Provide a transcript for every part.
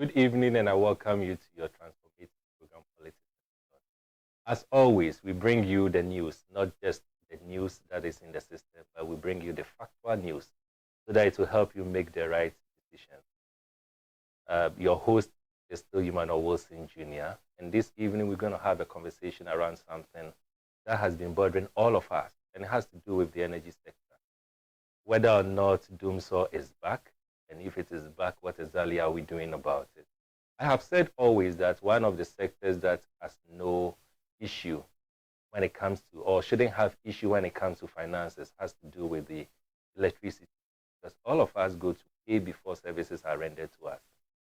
Good evening, and I welcome you to your transformative program, Politics. As always, we bring you the news, not just the news that is in the system, but we bring you the factual news so that it will help you make the right decisions. Your host is still Emmanuel Wilson Jr., and this evening we're going to have a conversation around something that has been bothering all of us, and it has to do with the energy sector. Whether or not Dumsor is back, and if it is back, what exactly are we doing about it? I have said always that one of the sectors that has no issue when it comes to, or shouldn't have issue when it comes to finances, has to do with the electricity. Because all of us go to pay before services are rendered to us,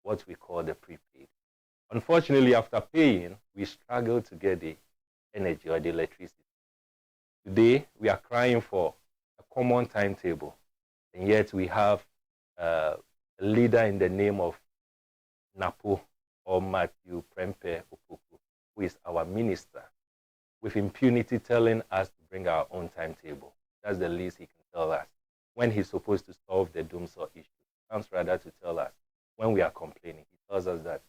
what we call the prepaid. Unfortunately, after paying, we struggle to get the energy or the electricity. Today, we are crying for a common timetable, and yet we have a leader in the name of Napo or Matthew Prempe Opoku, who is our minister, with impunity telling us to bring our own timetable. That's the least he can tell us. When he's supposed to solve the Dumsor issue, he comes rather to tell us when we are complaining. He tells us that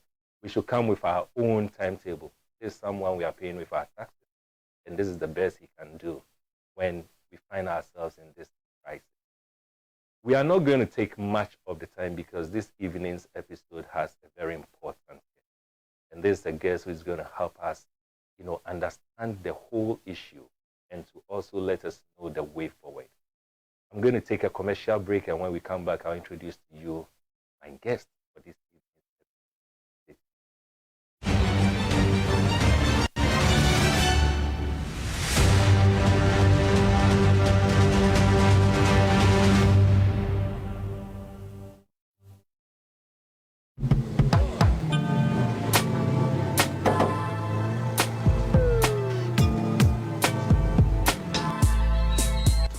we should come with our own timetable. This is someone we are paying with our taxes, and this is the best he can do when we find ourselves in this crisis. We are not going to take much of the time because this evening's episode has a very important guest. And this is a guest who is going to help us, understand the whole issue and to also let us know the way forward. I'm going to take a commercial break, and when we come back, I'll introduce to you my guest for this evening's episode.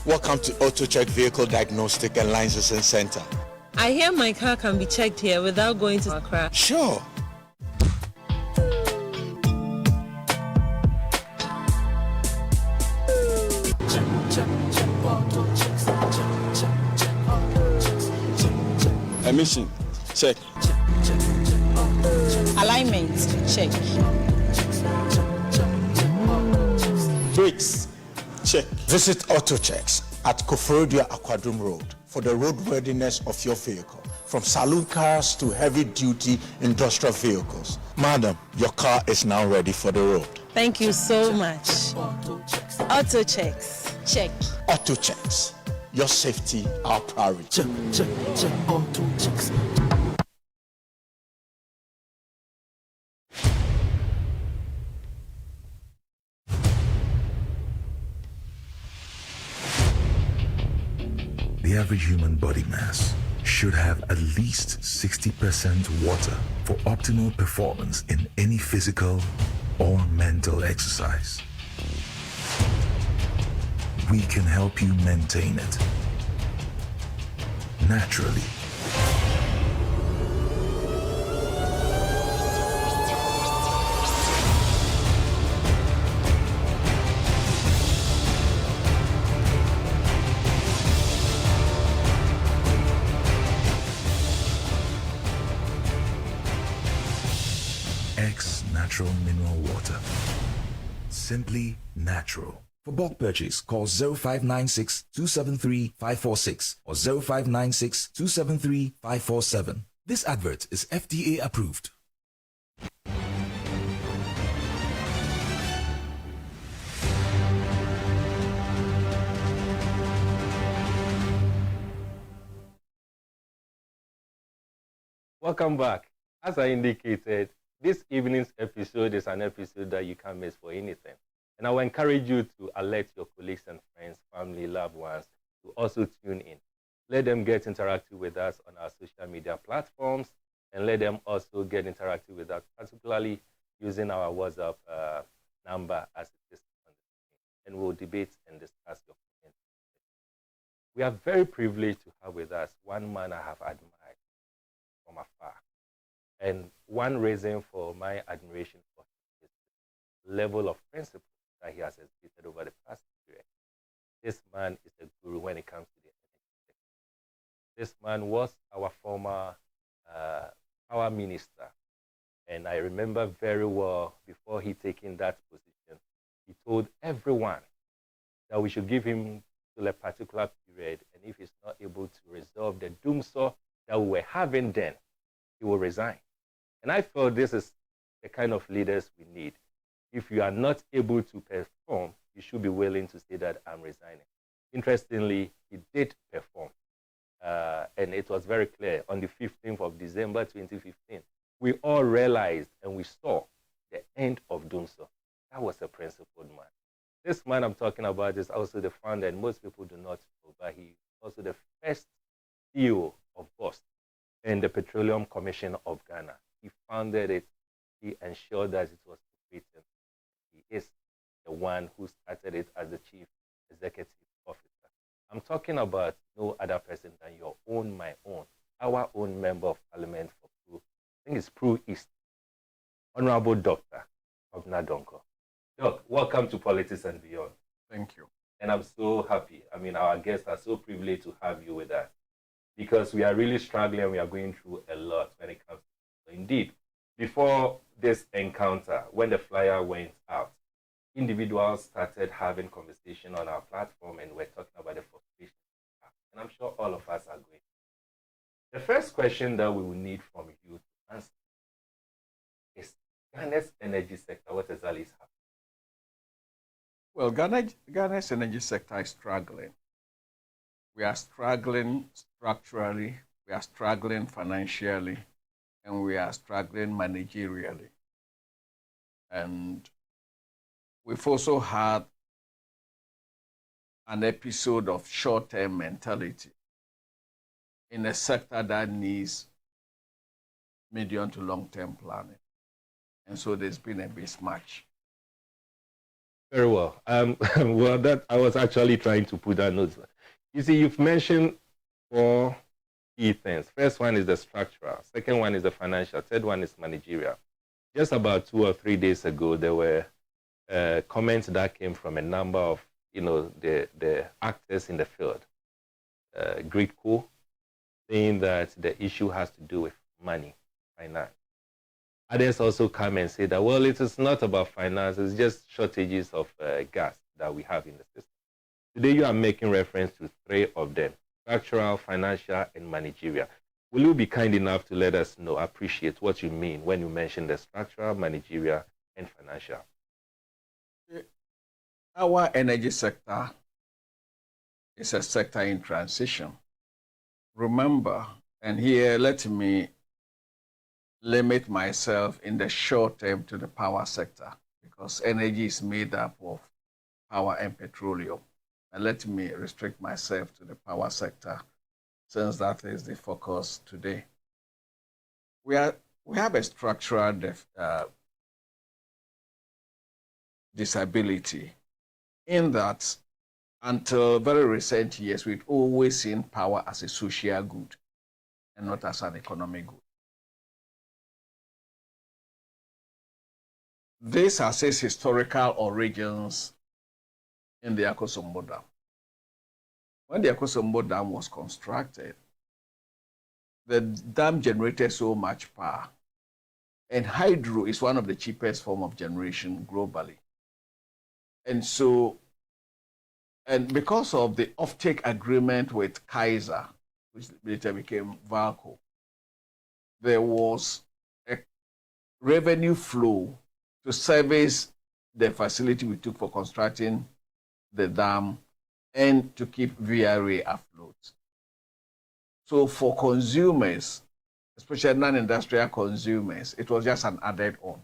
Welcome to AutoCheck Vehicle Diagnostic and Licensing Center. I hear my car can be checked here without going to Accra. Sure. Emission, check. Alignment, check. Brakes, check. Visit AutoChecks at Koforidua Aquadrum Road for the roadworthiness of your vehicle, from saloon cars to heavy-duty industrial vehicles. Madam, your car is now ready for the road. Thank you so much. Auto checks, check. AutoChecks, your safety, our priority. Check, auto checks. The average human body mass should have at least 60% water for optimal performance in any physical or mental exercise. We can help you maintain it naturally. Natural mineral water. Simply natural. For bulk purchase, call 0596 273 546 or 0596 273 547. This advert is FDA approved. Welcome back. As I indicated, this evening's episode is an episode that you can't miss for anything. And I will encourage you to alert your colleagues and friends, family, loved ones to also tune in. Let them get interactive with us on our social media platforms, and let them also get interactive with us, particularly using our WhatsApp number as it is on the screen. And we'll debate and discuss your comments. We are very privileged to have with us one man I have admired from afar. And one reason for my admiration for him is the level of principle that he has exhibited over the past period. This man is a guru when it comes to the energy sector. This man was our former power minister. And I remember very well, before he taking that position, he told everyone that we should give him till a particular period, and if he's not able to resolve the Dumsor that we were having then, he will resign. And I felt this is the kind of leaders we need. If you are not able to perform, you should be willing to say that I'm resigning. Interestingly, he did perform. And it was very clear on the 15th of December 2015. We all realized and we saw the end of Dumsor. That was a principled man. This man I'm talking about is also the founder, and most people do not know, but he's also the first CEO of BOST and the Petroleum Commission of Ghana. He founded it. He ensured that it was operating. He is the one who started it as the chief executive officer. I'm talking about no other person than your own, my own, our own member of parliament for Pru. I think it's Pru East, Honorable Dr. Kwabena Donkor. Doc, welcome to Politics and Beyond. Thank you. And I'm so happy. I mean, our guests are so privileged to have you with us because we are really struggling. We are going through a lot when it comes to indeed. Before this encounter, when the flyer went out, individuals started having conversation on our platform, and we're talking about the frustration. And I'm sure all of us are going. The first question that we will need from you to answer is Ghana's energy sector. What exactly is happening? Well, Ghana's energy sector is struggling. We are struggling structurally, we are struggling financially, and we are struggling managerially. And we've also had an episode of short-term mentality in a sector that needs medium to long-term planning. And so there's been a mismatch. Very well. Well, that I was actually trying to put that note. You see, you've mentioned four key things. First one is the structural. Second one is the financial. Third one is managerial. Just about 2 or 3 days ago, there were comments that came from a number of, the actors in the field. Gridco, saying that the issue has to do with money, finance. Others also come and say that, well, it is not about finance, it's just shortages of gas that we have in the system. Today you are making reference to 3 of them, structural, financial, and managerial. Will you be kind enough to let us know, appreciate what you mean when you mention the structural, managerial, and financial? Our energy sector is a sector in transition. Remember, and here let me limit myself in the short term to the power sector because energy is made up of power and petroleum. And let me restrict myself to the power sector since that is the focus today. We have a structural disability in that until very recent years, we've always seen power as a social good and not as an economic good. This has its historical origins in the Akosombo Dam. When the Akosombo Dam was constructed, the dam generated so much power, and hydro is one of the cheapest form of generation globally. And so, and because of the offtake agreement with Kaiser, which later became Valco, there was a revenue flow to service the facility we took for constructing the dam and to keep VRA afloat. So for consumers, especially non-industrial consumers, it was just an added on.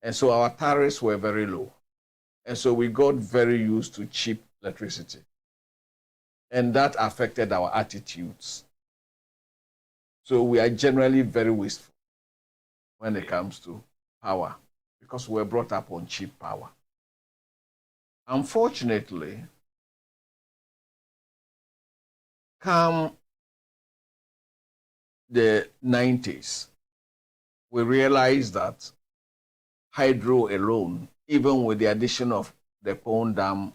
And so our tariffs were very low. And so we got very used to cheap electricity. And that affected our attitudes. So we are generally very wasteful when it comes to power because we were brought up on cheap power. Unfortunately, come the 90s, we realized that hydro alone, even with the addition of the Pond Dam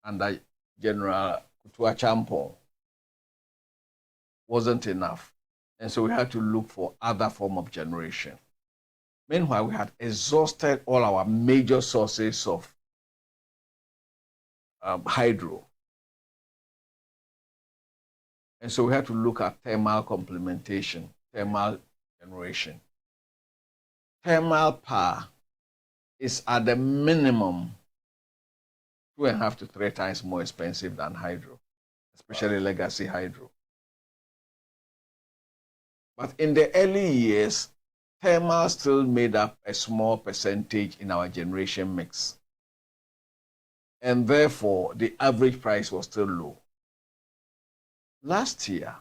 under General Kutua Champon, wasn't enough. And so we had to look for other form of generation. Meanwhile, we had exhausted all our major sources of hydro. And so we had to look at thermal complementation, thermal generation. Thermal power is at the minimum 2.5 to 3 times more expensive than hydro, especially legacy hydro. But in the early years, thermal still made up a small percentage in our generation mix. And therefore, the average price was still low. Last year,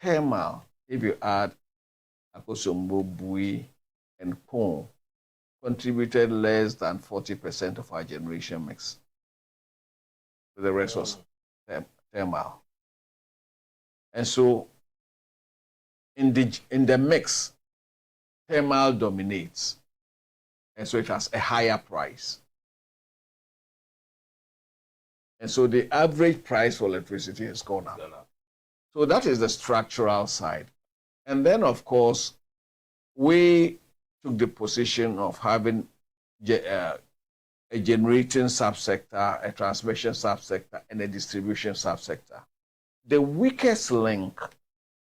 thermal, if you add Akosombo, Bui, and Pon, contributed less than 40% of our generation mix. The rest was thermal. And so, in the mix, thermal dominates, and so it has a higher price. And so the average price for electricity has gone up. So that is the structural side. And then, of course, we took the position of having a generating subsector, a transmission subsector, and a distribution subsector. The weakest link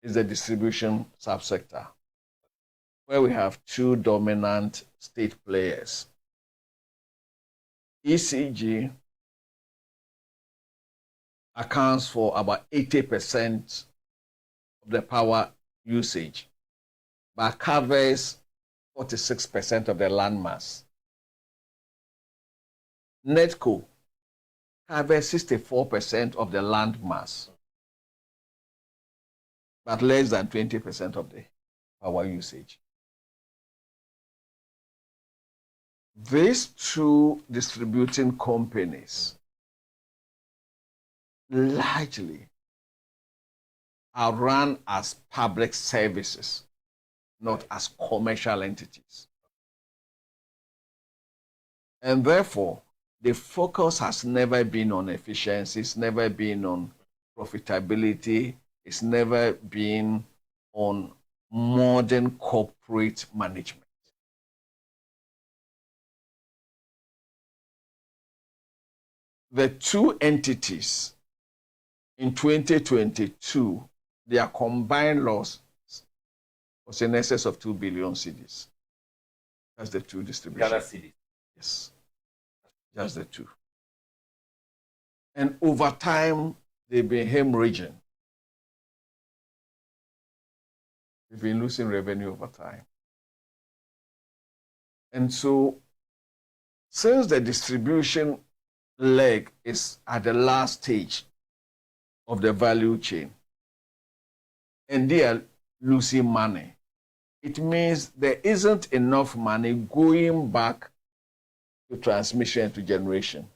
is the distribution subsector, where we have 2 dominant state players. ECG accounts for about 80% of the power usage, but covers 46% of the land mass. NETCO covers 64% of the land mass, but less than 20% of the power usage. These 2 distributing companies largely are run as public services, not as commercial entities. And therefore, the focus has never been on efficiency, it's never been on profitability, it's never been on modern corporate management. The 2 entities in 2022, their combined loss was in excess of 2 billion cedis. That's the 2 distributions. Ghana cedis. Yes, just the 2. And over time, they've been hemorrhaging. They've been losing revenue over time. And so, since the distribution leg is at the last stage of the value chain, and they are losing money, it means there isn't enough money going back to transmission to generation.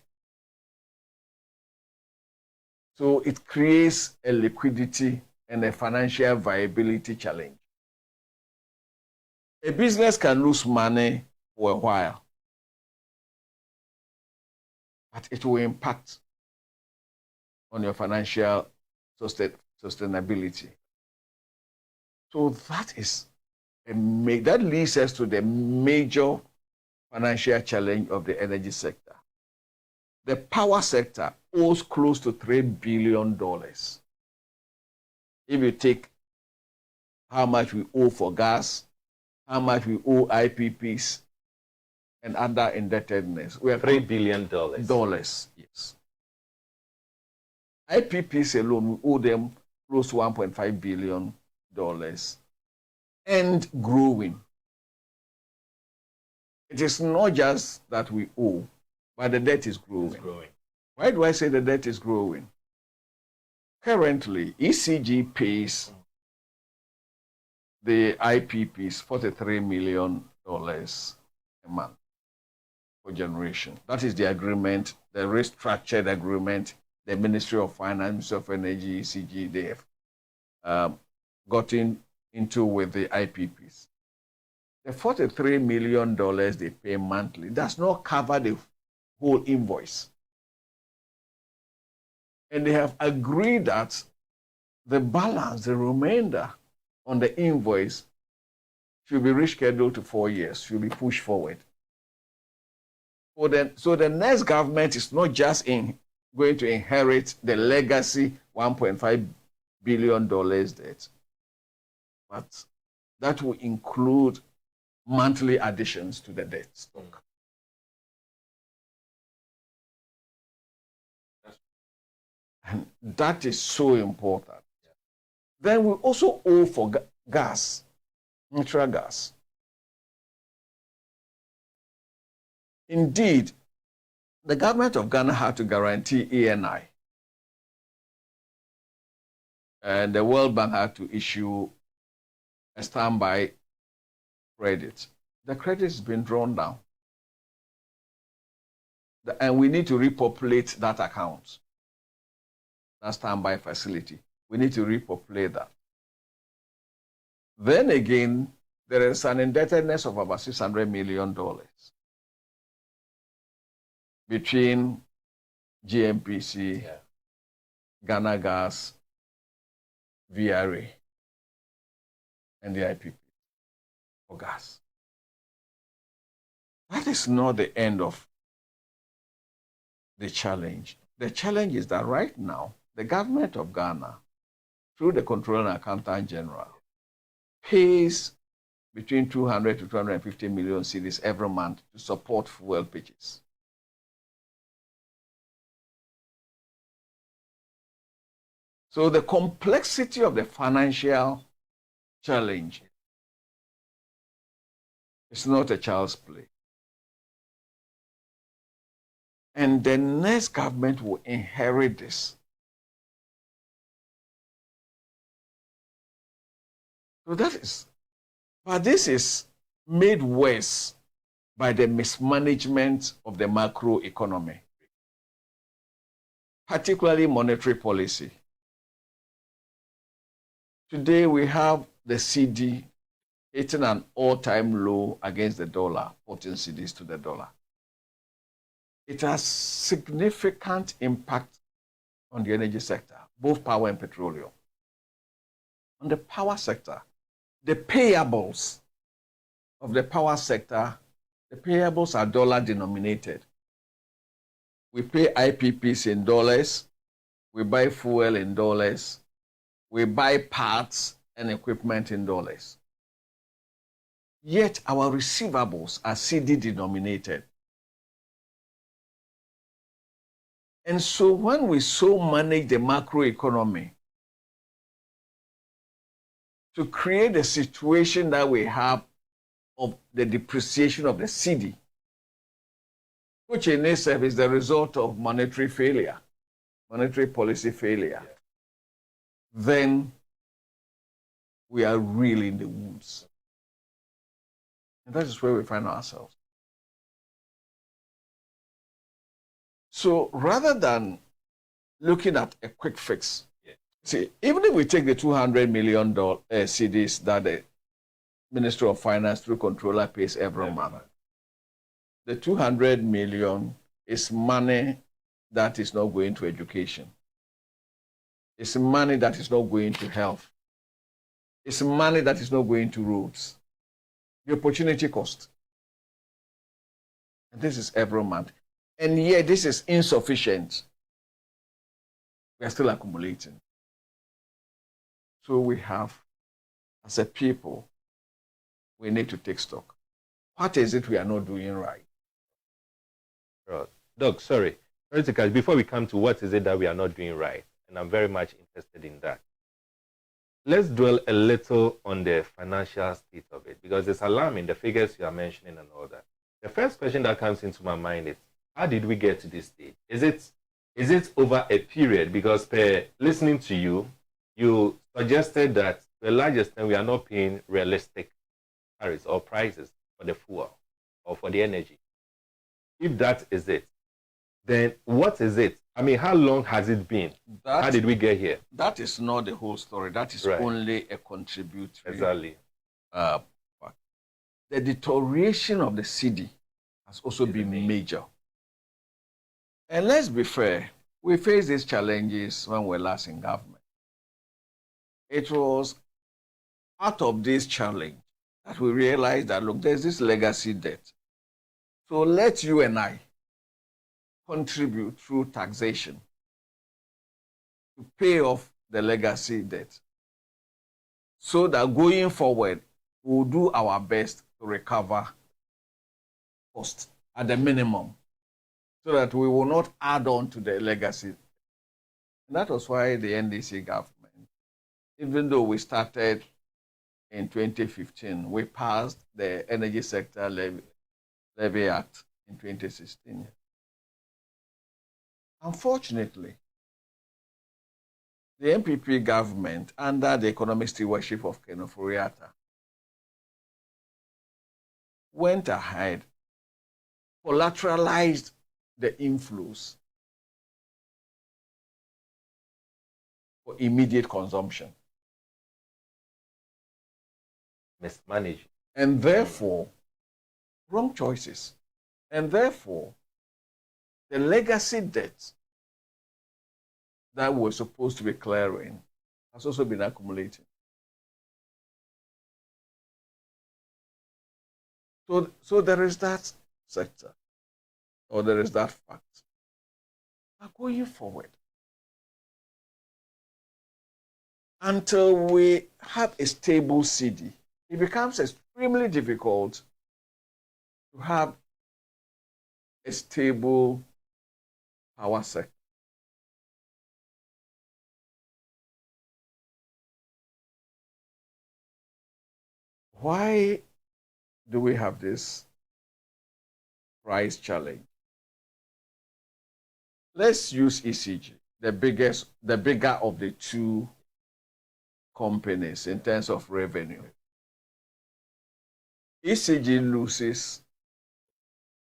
So it creates a liquidity and a financial viability challenge. A business can lose money for a while, but it will impact on your financial sustainability. So that leads us to the major financial challenge of the energy sector. The power sector owes close to $3 billion. If you take how much we owe for gas, how much we owe IPPs, and other indebtedness, we are $3 billion. Yes. IPPs alone, we owe them close to $1.5 billion and growing. It is not just that we owe, but the debt is growing. It's growing. Why do I say the debt is growing? Currently, ECG pays the IPPs $43 million a month for generation. That is the agreement, the restructured agreement the Ministry of Finance, Ministry of Energy, ECG, they have gotten into with the IPPs. The $43 million they pay monthly does not cover the whole invoice. And they have agreed that the balance, the remainder on the invoice should be rescheduled to 4 years, should be pushed forward. So the next government is not just going to inherit the legacy $1.5 billion debt, but that will include monthly additions to the debt stock. And that is so important. Then we also owe for gas, natural gas. Indeed, the government of Ghana had to guarantee ENI. And the World Bank had to issue a standby credit. The credit has been drawn down. And we need to repopulate that account, that standby facility. We need to repopulate that. Then again, there is an indebtedness of about $600 million between GMPC, Ghana Gas, VRA, and the IPP for gas. That is not the end of the challenge. The challenge is that right now, the government of Ghana, through the Controller and Accountant General, pays between 200 to 250 million cedis every month to support fuel pitches. So the complexity of the financial challenge is not a child's play. And the next government will inherit this. So but this is made worse by the mismanagement of the macro economy, particularly monetary policy. Today we have the CD hitting an all-time low against the dollar, 14 cedis to the dollar. It has significant impact on the energy sector, both power and petroleum. On the power sector, the payables of the power sector, the payables are dollar denominated. We pay IPPs in dollars, we buy fuel in dollars, we buy parts and equipment in dollars. Yet our receivables are CD denominated. And so when we so manage the macro economy to create a situation that we have of the depreciation of the CD, which in itself is the result of monetary failure, monetary policy failure, then we are really in the woods. And that is where we find ourselves. So rather than looking at a quick fix, see, even if we take the $200 million CDs that the Minister of Finance through Controller pays every month, the 200 million is money that is not going to education. It's money that is not going to health. It's money that is not going to roads. The opportunity cost. And this is every month. And yet this is insufficient. We are still accumulating. So we have, as a people, we need to take stock. What is it we are not doing right? Doc, sorry. Before we come to what is it that we are not doing right, and I'm very much interested in that. Let's dwell a little on the financial state of it, because it's alarming, the figures you are mentioning and all that. The first question that comes into my mind is, how did we get to this stage? Is it over a period? Because listening to you, you suggested that to a large extent we are not paying realistic tariffs or prices for the fuel or for the energy. If that is it, then what is it? I mean, how long has it been? How did we get here? That is not the whole story. That is only a contributory. Exactly. The deterioration of the CD has also been major. And let's be fair, we faced these challenges when we were last in government. it was out of this challenge that we realized that, look, there's this legacy debt. So let you and I contribute through taxation to pay off the legacy debt so that going forward, we'll do our best to recover costs at the minimum so that we will not add on to the legacy. And that was why the NDC government, even though we started in 2015, we passed the Energy Sector Levy Act in 2016. Unfortunately, the MPP government, under the economic stewardship of Ken Ofori-Atta, went ahead, collateralized the inflows for immediate consumption. Mismanaged. And therefore, wrong choices. And therefore, the legacy debt that we're supposed to be clearing has also been accumulating. So there is that sector, or there is that fact. Now going forward, until we have a stable CD, it becomes extremely difficult to have a stable power sector. Why do we have this price challenge? Let's use ECG, the bigger of the two companies in terms of revenue. ECG loses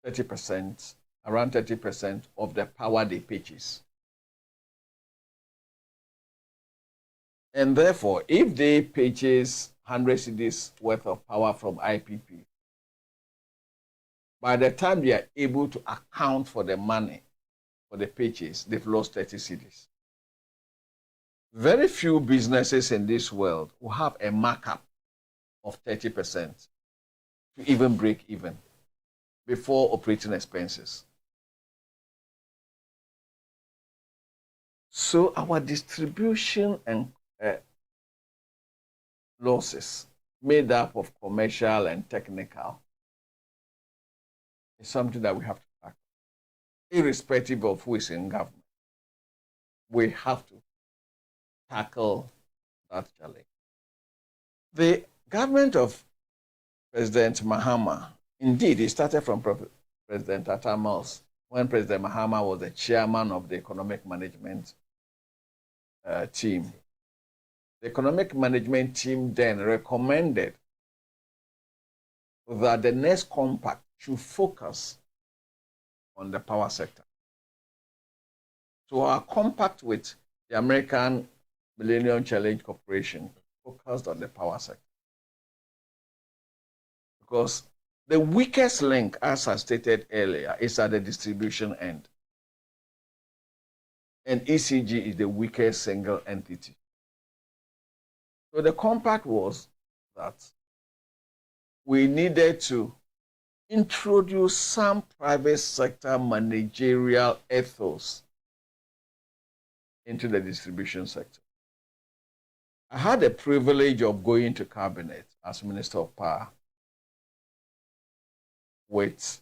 30%, around 30% of the power they purchase. And therefore, if they purchase 100 cedis worth of power from IPP, by the time they are able to account for the money for the purchase, they've lost 30 cedis. Very few businesses in this world will have a markup of 30% to even break even before operating expenses. So our distribution and losses made up of commercial and technical is something that we have to tackle. Irrespective of who is in government, we have to tackle that challenge. The government of President Mahama, indeed, it started from President Atta Mills, when President Mahama was the chairman of the economic management team. The economic management team then recommended that the next compact should focus on the power sector. So our compact with the American Millennium Challenge Corporation focused on the power sector. Because the weakest link, as I stated earlier, is at the distribution end. And ECG is the weakest single entity. So the compact was that we needed to introduce some private sector managerial ethos into the distribution sector. I had the privilege of going to cabinet as Minister of Power with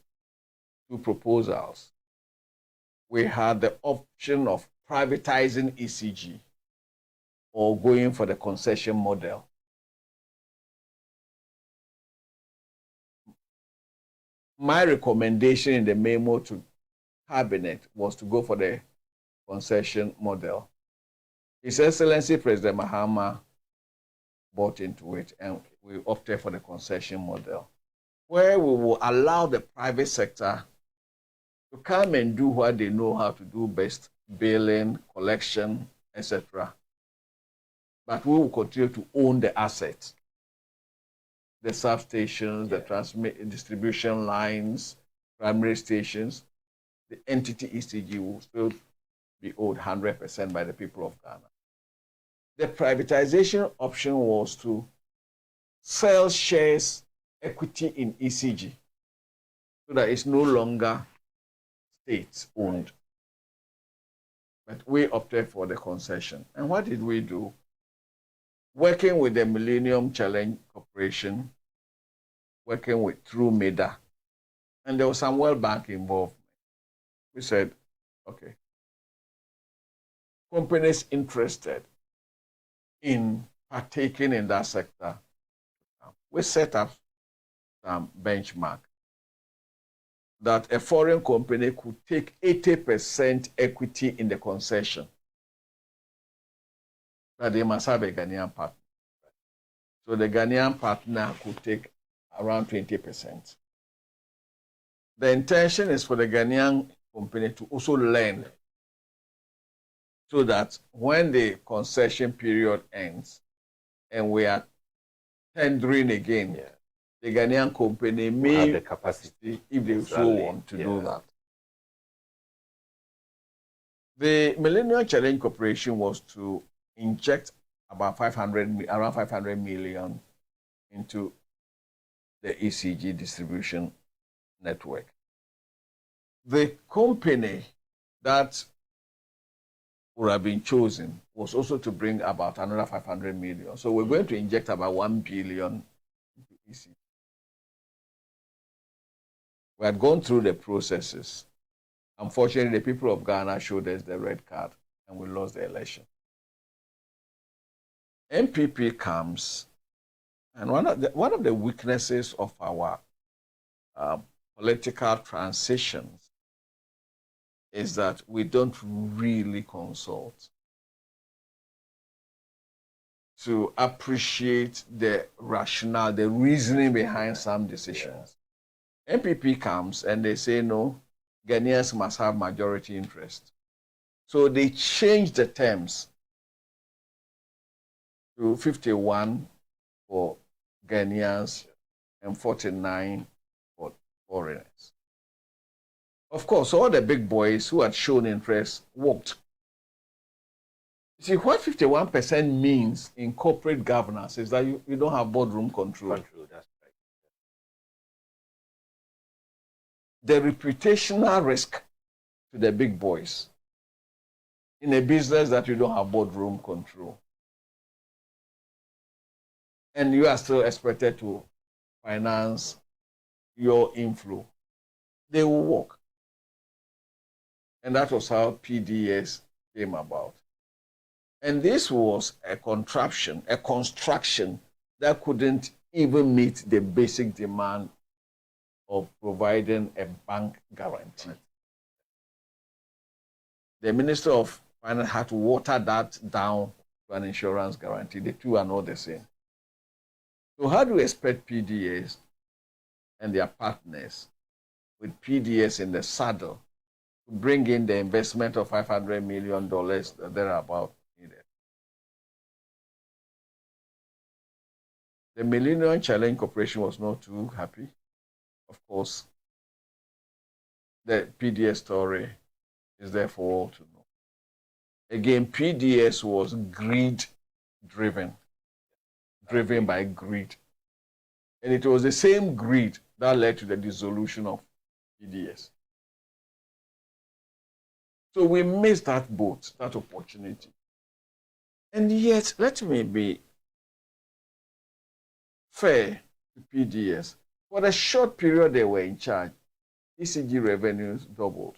two proposals. We had the option of privatizing ECG or going for the concession model. My recommendation in the memo to cabinet was to go for the concession model. His Excellency President Mahama bought into it, and we opted for the concession model, where we will allow the private sector to come and do what they know how to do best, billing, collection, etc. But we will continue to own the assets, the substations, the distribution lines, primary stations. The entity ECG will still be owned 100% by the people of Ghana. the privatization option was to sell shares, equity in ECG, so that it's no longer state-owned. But we opted for the concession. And what did we do? Working with the Millennium Challenge Corporation, working with through MEDA, and there was some World Bank involved. We said, okay, companies interested in partaking in that sector, we set up some benchmark that a foreign company could take 80% equity in the concession, that they must have a Ghanaian partner. So the Ghanaian partner could take around 20%. The intention is for the Ghanaian company to also learn, so that when the concession period ends and we are tendering again, the Ghanaian company may have the capacity, if they so want to do that. The Millennium Challenge Corporation was to inject about around 500 million into the ECG distribution network. The company that would have been chosen was also to bring about another 500 million. So we're going to inject about 1 billion into ECG. We had gone through the processes. Unfortunately, the people of Ghana showed us the red card and we lost the election. MPP comes, and one of the weaknesses of our political transitions is that we don't really consult to appreciate the rationale, the reasoning behind some decisions. MPP comes and they say, no, Ghanaians must have majority interest. So they changed the terms to 51 for Ghanaians and 49 for foreigners. Of course, all the big boys who had shown interest walked. You see, what 51% means in corporate governance is that you don't have boardroom control. That's right. The reputational risk to the big boys in a business that you don't have boardroom control, and you are still expected to finance your inflow, they will work. And that was how PDS came about. And this was a contraption, a construction that couldn't even meet the basic demand of providing a bank guarantee. The Minister of Finance had to water that down to an insurance guarantee. The two are not the same. So how do we expect PDS and their partners, with PDS in the saddle, to bring in the investment of $500 million that they're about needed? The Millennium Challenge Corporation was not too happy. Of course, the PDS story is there for all to know. Again, PDS was greed-driven, driven by greed. And it was the same greed that led to the dissolution of PDS. So we missed that boat, that opportunity. And yet, let me be fair to PDS. For the short period they were in charge, ECG revenues doubled.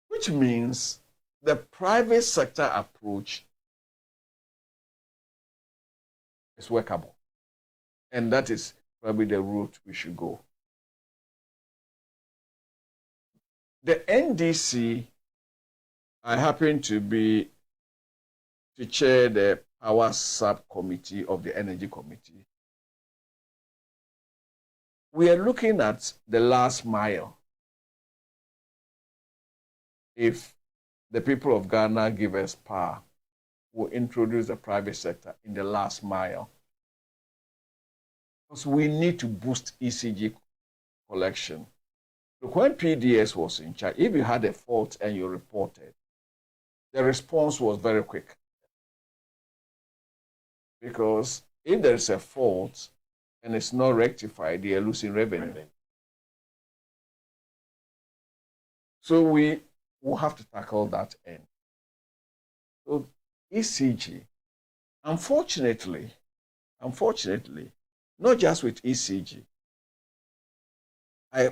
Which means the private sector approach is workable. And that is probably the route we should go. The NDC, I happen to chair the power subcommittee of the Energy Committee. We are looking at the last mile. If the people of Ghana give us power, we'll introduce the private sector in the last mile. Because we need to boost ECG collection. Look, when PDS was in charge, if you had a fault and you reported, the response was very quick. Because if there is a fault and it's not rectified, they are losing revenue. So we will have to tackle that end. So ECG, unfortunately, not just with ECG,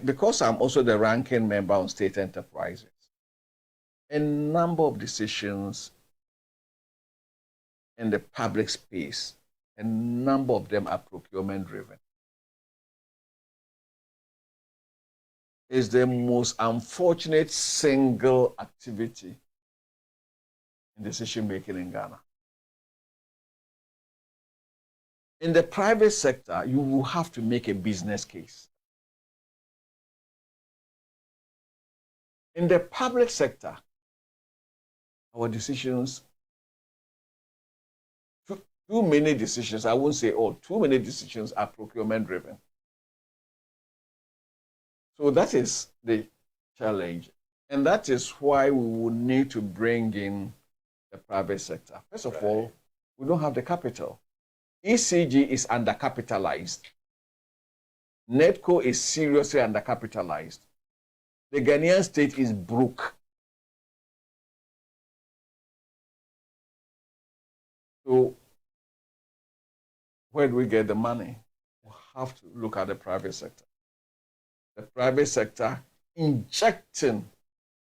because I'm also the ranking member on state enterprises, a number of decisions in the public space, a number of them are procurement driven. It's the most unfortunate single activity in decision making in Ghana. In the private sector, you will have to make a business case. In the public sector, our decisions, too many decisions, I won't say all, too many decisions are procurement driven. So that is the challenge. And that is why we will need to bring in the private sector. First of all, we don't have the capital. ECG is undercapitalized. NEDCO is seriously undercapitalized. The Ghanaian state is broke. So where do we get the money? We have to look at the private sector. The private sector injecting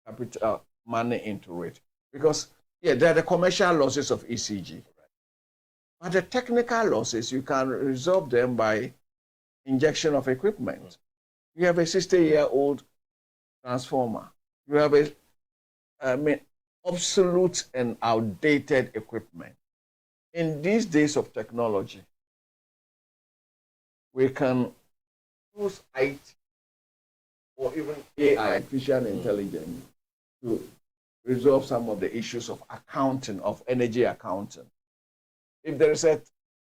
capital money into it. Because, yeah, there are the commercial losses of ECG. But the technical losses, you can resolve them by injection of equipment. You have a 60-year-old transformer. You have obsolete and outdated equipment. In these days of technology, we can use IT or even AI, artificial intelligence, to resolve some of the issues of accounting, of energy accounting. If there is a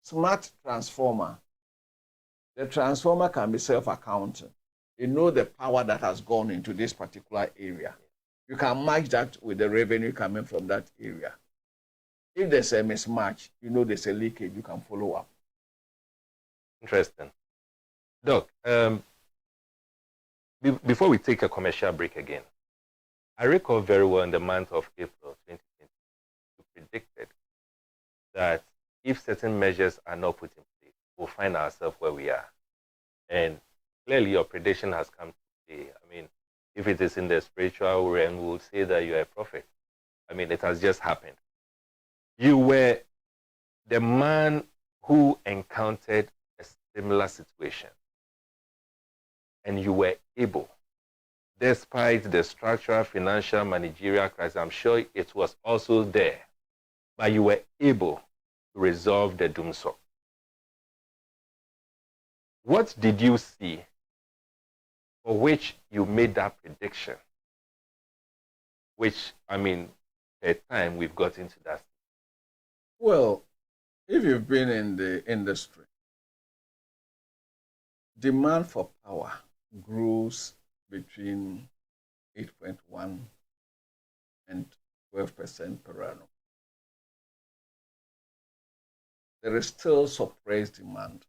smart transformer, the transformer can be self-accounting. You know the power that has gone into this particular area. You can match that with the revenue coming from that area. If there's a mismatch, you know there's a leakage, you can follow up. Interesting. Doc, before we take a commercial break again, I recall very well in the month of April 2020, you predicted that if certain measures are not put in place, we'll find ourselves where we are. And clearly your prediction has come to play. I mean, if it is in the spiritual realm, we'll say that you're a prophet. I mean, it has just happened. You were the man who encountered a similar situation. And you were able, despite the structural, financial, managerial crisis, I'm sure it was also there, but you were able to resolve the Dumsor. What did you see for which you made that prediction? Which, I mean, at time we've got into that. Well, if you've been in the industry, demand for power grows between 8.1 and 12% per annum. There is still suppressed demand.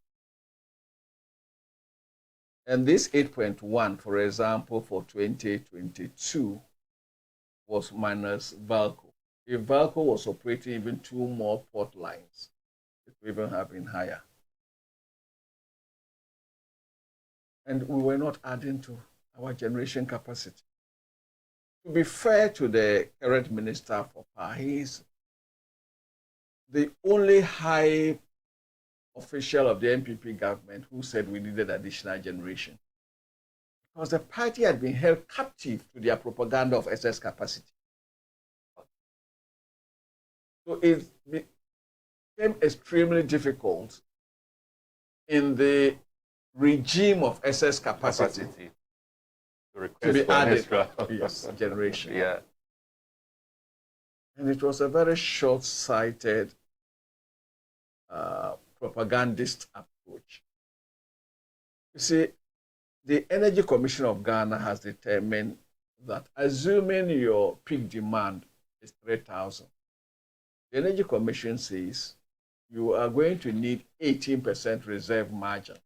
And this 8.1, for example, for 2022 was minus Valco. If Valco was operating even 2 more port lines, it would even have been higher. And we were not adding to our generation capacity. To be fair to the current Minister for Power, he is the only high official of the NPP government who said we needed additional generation. Because the party had been held captive to their propaganda of excess capacity. So it became extremely difficult in the regime of excess capacity to be added yes, generation. Yeah. And it was a very short-sighted propagandist approach. You see, the Energy Commission of Ghana has determined that assuming your peak demand is 3,000. The Energy Commission says you are going to need 18% reserve margin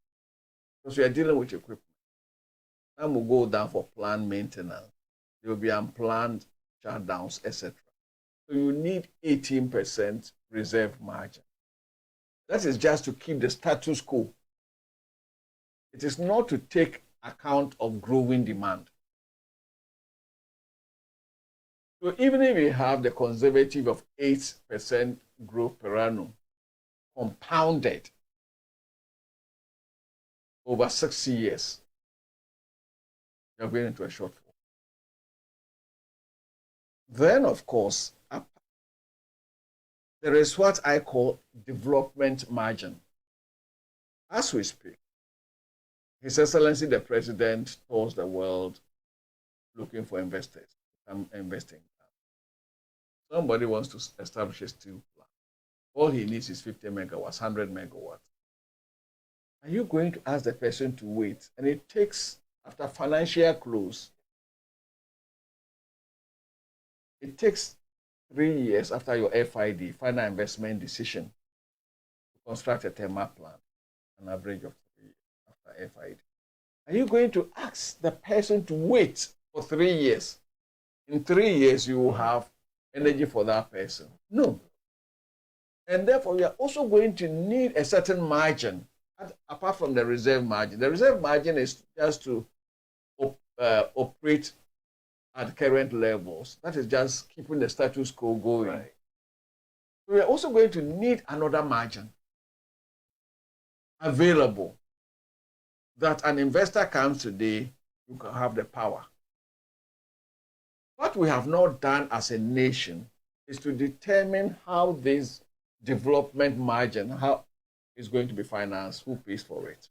because we are dealing with equipment. That will go down for planned maintenance. There will be unplanned shutdowns, etc. So you need 18% reserve margin. That is just to keep the status quo. It is not to take account of growing demand. So even if we have the conservative of 8% growth per annum, compounded over 6 years, you're going into a shortfall. Then, of course, there is what I call development margin. As we speak, His Excellency the President tours the world looking for investors to come investing. Somebody wants to establish a steel plant. All he needs is 50 megawatts, 100 megawatts. Are you going to ask the person to wait? And it takes, after financial close, it takes 3 years after your FID, final investment decision, to construct a thermal plant, an average of 3 years after FID. Are you going to ask the person to wait for 3 years? In 3 years, you will have energy for that person. No. And therefore, we are also going to need a certain margin, apart from the reserve margin. The reserve margin is just to operate at current levels. That is just keeping the status quo going. Right. We are also going to need another margin available, that an investor comes today, you can have the power. What we have not done as a nation is to determine how this development margin, how it's going to be financed, who pays for it.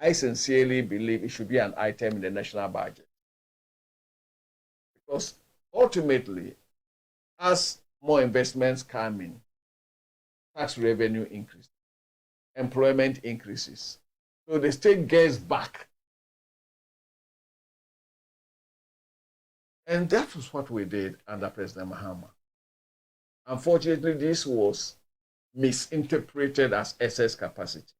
I sincerely believe it should be an item in the national budget. Because ultimately, as more investments come in, tax revenue increases, employment increases. So the state gets back. And that was what we did under President Mahama. Unfortunately, this was misinterpreted as excess capacity.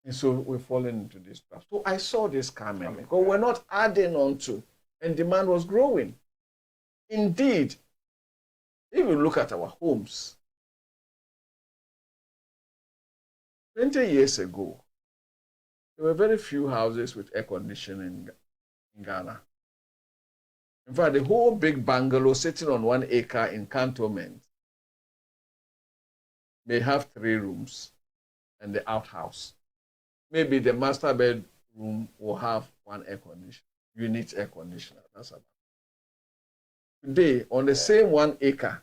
And so we're falling into this trap. So I saw this coming because we're not adding on to, and demand was growing. Indeed, if you look at our homes, 20 years ago, there were very few houses with air conditioning in Ghana. In fact, the whole big bungalow sitting on 1 acre in cantonment may have 3 rooms and the outhouse. Maybe the master bedroom will have 1 air conditioner, unit air conditioner. That's about it. Today, on the same 1 acre,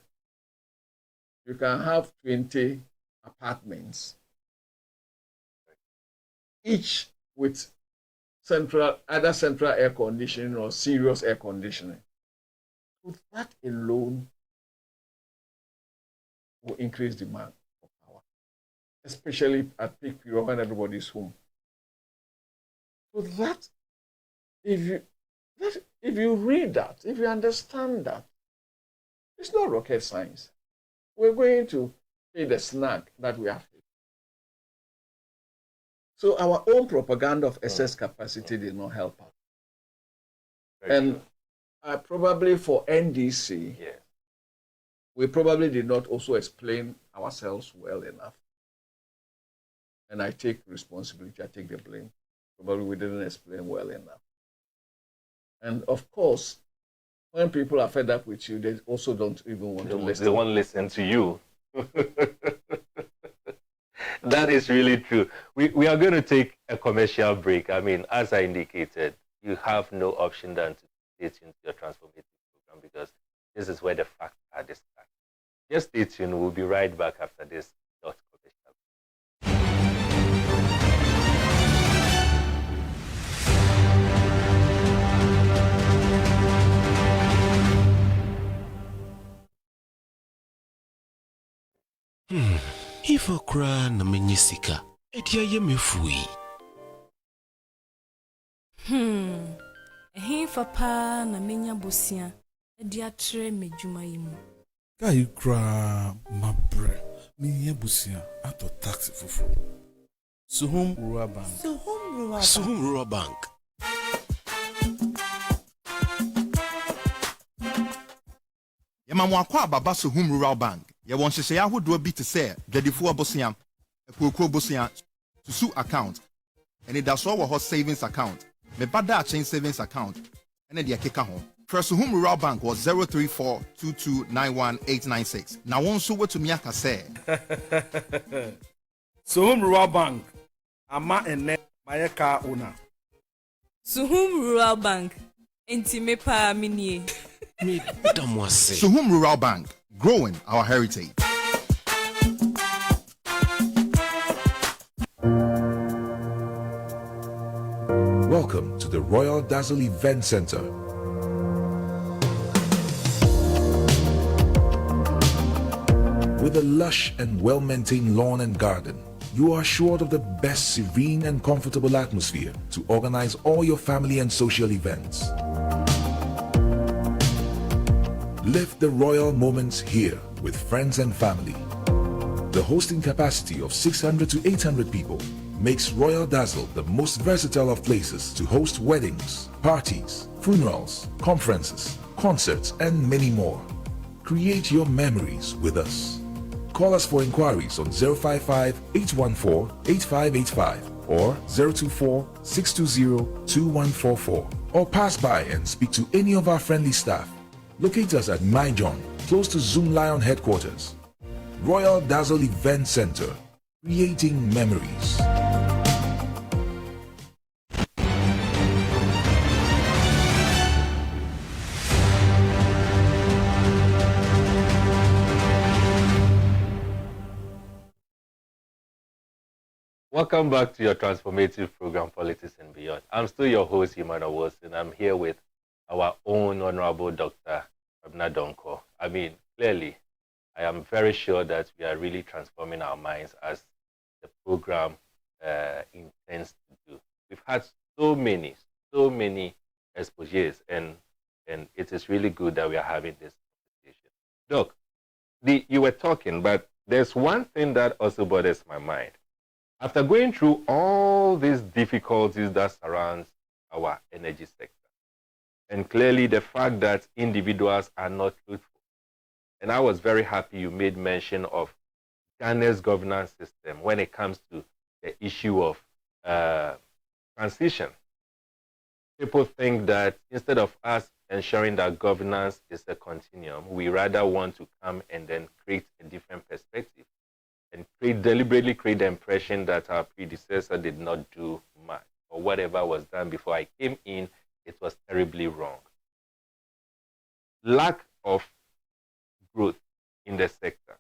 you can have 20 apartments, each with either central air conditioning or serious air conditioning. So that alone will increase demand for power, especially at peak period when everybody's home. So that, if you read that, if you understand that, it's not rocket science. We're going to pay the snag that we have. So our own propaganda of excess capacity did not help us. And probably for NDC, we probably did not also explain ourselves well enough. And I take responsibility, I take the blame. Probably we didn't explain well enough. And of course, when people are fed up with you, they also don't even want to listen. They won't listen to you. That is really true. We are going to take a commercial break. I mean, as I indicated, you have no option than to stay tuned to your transformative program because this is where the facts are discussed. Just stay tuned. We'll be right back after this short commercial. Ifo kra na menyisika. Edia ye mefui. Ehi fa pa na menya bosia. Ediatre me juma yimu. Guy cry my bread. Me yebusia ato taxi fufu. Suhum Rural Bank. Suhum Rural Bank. Yɛma akwa ababa Suhum Rural Bank. Yɛwɔ nhyehyɛ ahodoɔ bi te sɛ dwadifoɔ bosia, akuokuo bosia, susu account, anidasoɔ wɔ hɔ savings account, mebada chain savings account, ɛne deɛ keka ho. Frɛ Suhum Rural Bank wɔ 034229186. Na wɔn nso wetumi aka sɛ Suhum Rural Bank. Ama ene mayeka owner. Suhum Rural Bank. Enti me pa minie. Me damwase. Suhum Rural Bank, growing our heritage. Welcome to the Royal Dazzle Event Center. With a lush and well-maintained lawn and garden, you are assured of the best serene and comfortable atmosphere to organize all your family and social events. Live the royal moments here with friends and family. The hosting capacity of 600 to 800 people makes Royal Dazzle the most versatile of places to host weddings, parties, funerals, conferences, concerts, and many more. Create your memories with us. Call us for inquiries on 055-814-8585 or 024-620-2144, or pass by and speak to any of our friendly staff. Locate us at My John, close to Zoom Lion headquarters. Royal Dazzle Event Center, creating memories. Welcome back to your transformative program, Politics and Beyond. I'm still your host, Emmanuel Wilson. I'm here with our own Honorable Dr. Kwabena Donkor. I mean, clearly, I am very sure that we are really transforming our minds as the program intends to do. We've had so many exposures, and it is really good that we are having this conversation. Doc, you were talking, but there's one thing that also bothers my mind. After going through all these difficulties that surrounds our energy sector, and clearly the fact that individuals are not truthful, and I was very happy you made mention of Ghana's governance system when it comes to the issue of transition. People think that instead of us ensuring that governance is a continuum, we rather want to come and then create a different perspective and deliberately create the impression that our predecessor did not do much, or whatever was done before I came in, it was terribly wrong. Lack of growth in the sector,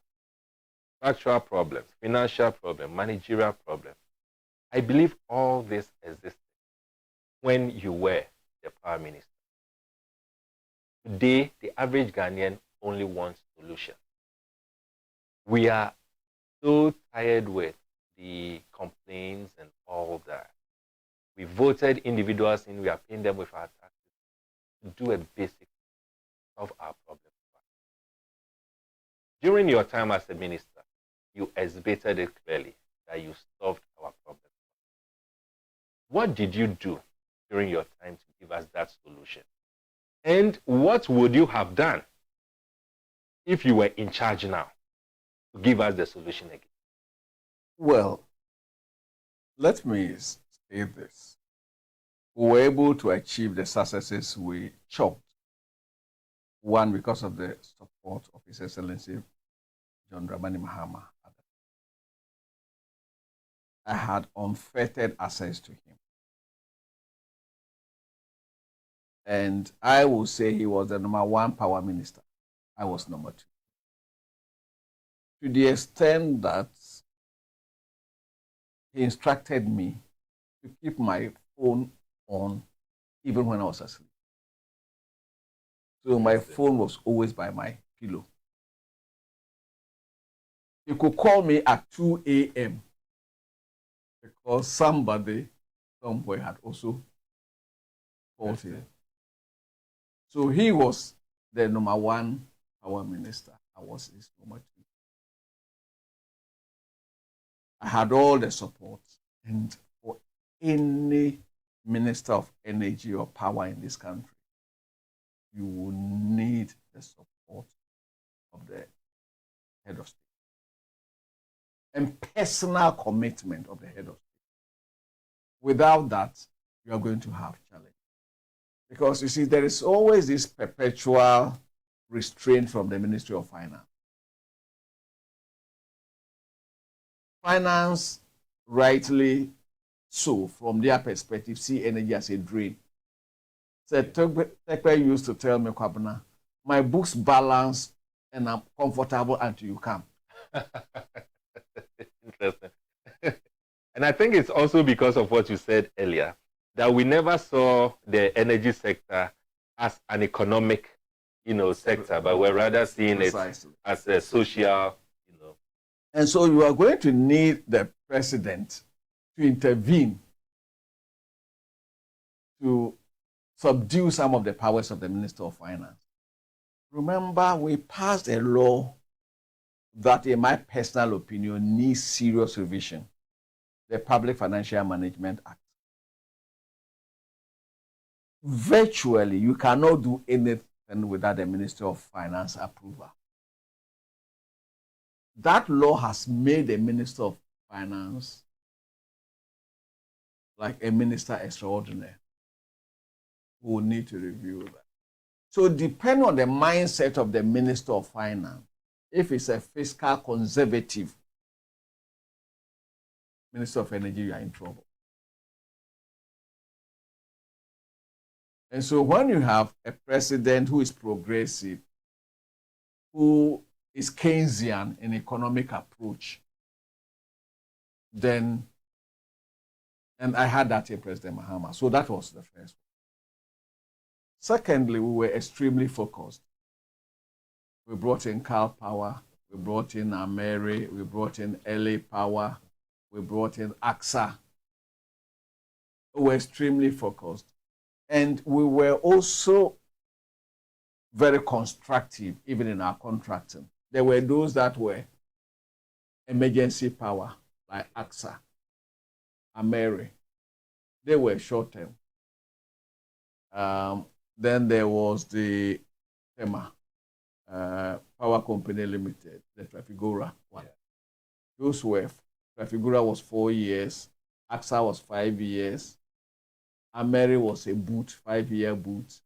structural problems, financial problems, managerial problems. I believe all this existed when you were the Prime Minister. Today, the average Ghanaian only wants solutions. We are so tired with the complaints and all that. We voted individuals in, we are paying them with our taxes to do a basic of our problem. During your time as a minister, you exhibited it clearly that you solved our problem. What did you do during your time to give us that solution? And what would you have done if you were in charge now to give us the solution again? Well, let me say this. We were able to achieve the successes we chopped. One, because of the support of His Excellency John Dramani Mahama. I had unfettered access to him. And I will say he was the #1 power minister. I was #2. To the extent that he instructed me to keep my phone on even when I was asleep. So my phone was always by my pillow. He could call me at 2 a.m. because somebody somewhere had also called him. So he was the number one power minister. I was his number two. I had all the support. And for any minister of energy or power in this country, you will need the support of the head of state and personal commitment of the head of state. Without that, you are going to have challenge. Because you see, there is always this perpetual restraint from the Ministry of Finance. Finance, rightly so, from their perspective, see energy as a drain. So Tekpe used to tell me, Kwabena, my books balance and I'm comfortable until you come. Interesting. And I think it's also because of what you said earlier, that we never saw the energy sector as an economic, sector, but we're rather seeing Precisely. it as a social, And so you are going to need the president to intervene to subdue some of the powers of the Minister of Finance. Remember, we passed a law that, in my personal opinion, needs serious revision, the Public Financial Management Act. Virtually, you cannot do anything without the Minister of Finance approval. That law has made the Minister of Finance like a minister extraordinary who will need to review that. So depending on the mindset of the Minister of Finance, if it's a fiscal conservative Minister of Energy, you are in trouble. And so when you have a president who is progressive, who is Keynesian in economic approach, then, and I had that in President Mahama. So that was the first one. Secondly, we were extremely focused. We brought in Cal Power, we brought in Ameri, we brought in LA Power, we brought in AXA. We were extremely focused. And we were also very constructive, even in our contracting. There were those that were emergency power, like AXA, Ameri. They were short term. Then there was the TEMA, Power Company Limited, the Trafigura one. Yeah. Those were, Trafigura was 4 years, AXA was 5 years, Ameri was a boot, 5-year boot.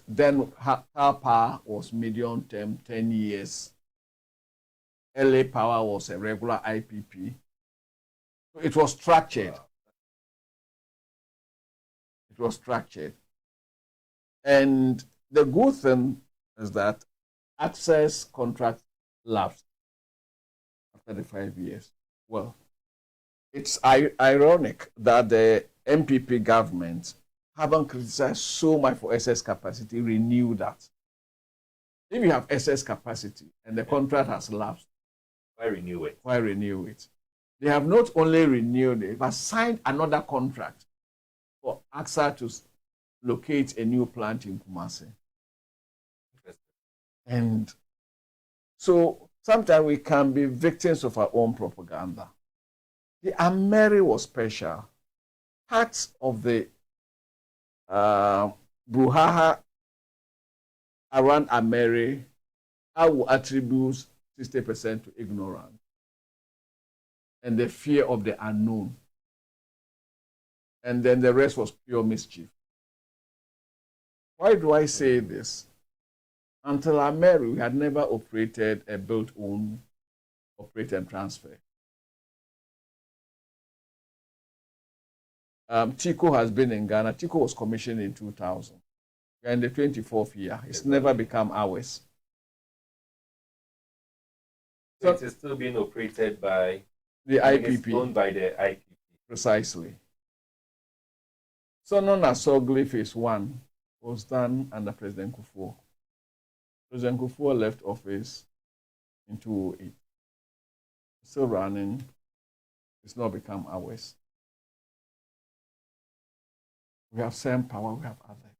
Then Cal Power was medium term, 10 years. LA Power was a regular IPP. So it was structured. Wow. It was structured. And the good thing is that access contract lapsed after the 5 years. Well, it's ironic that the MPP government haven't criticized so much for excess capacity, renew that. If you have excess capacity and the contract has lapsed, why renew it? Why renew it? They have not only renewed it, but signed another contract for AXA to locate a new plant in Kumasi. And so sometimes we can be victims of our own propaganda. The Ameri was special. Parts of the brouhaha around Ameri, I will attribute 60% to ignorance and the fear of the unknown. And then the rest was pure mischief. Why do I say this? Until Ameri, we had never operated a built own, operate and transfer. TICO has been in Ghana. TICO was commissioned in 2000. We are in the 24th year. It's never become ours. So it is still being operated by the IPP. It's owned by the IPP. Precisely. So known as Sogli Phase 1 was done under President Kufuor. President Kufuor left office in 2008. Still running. It's not become ours. We have same power, we have others.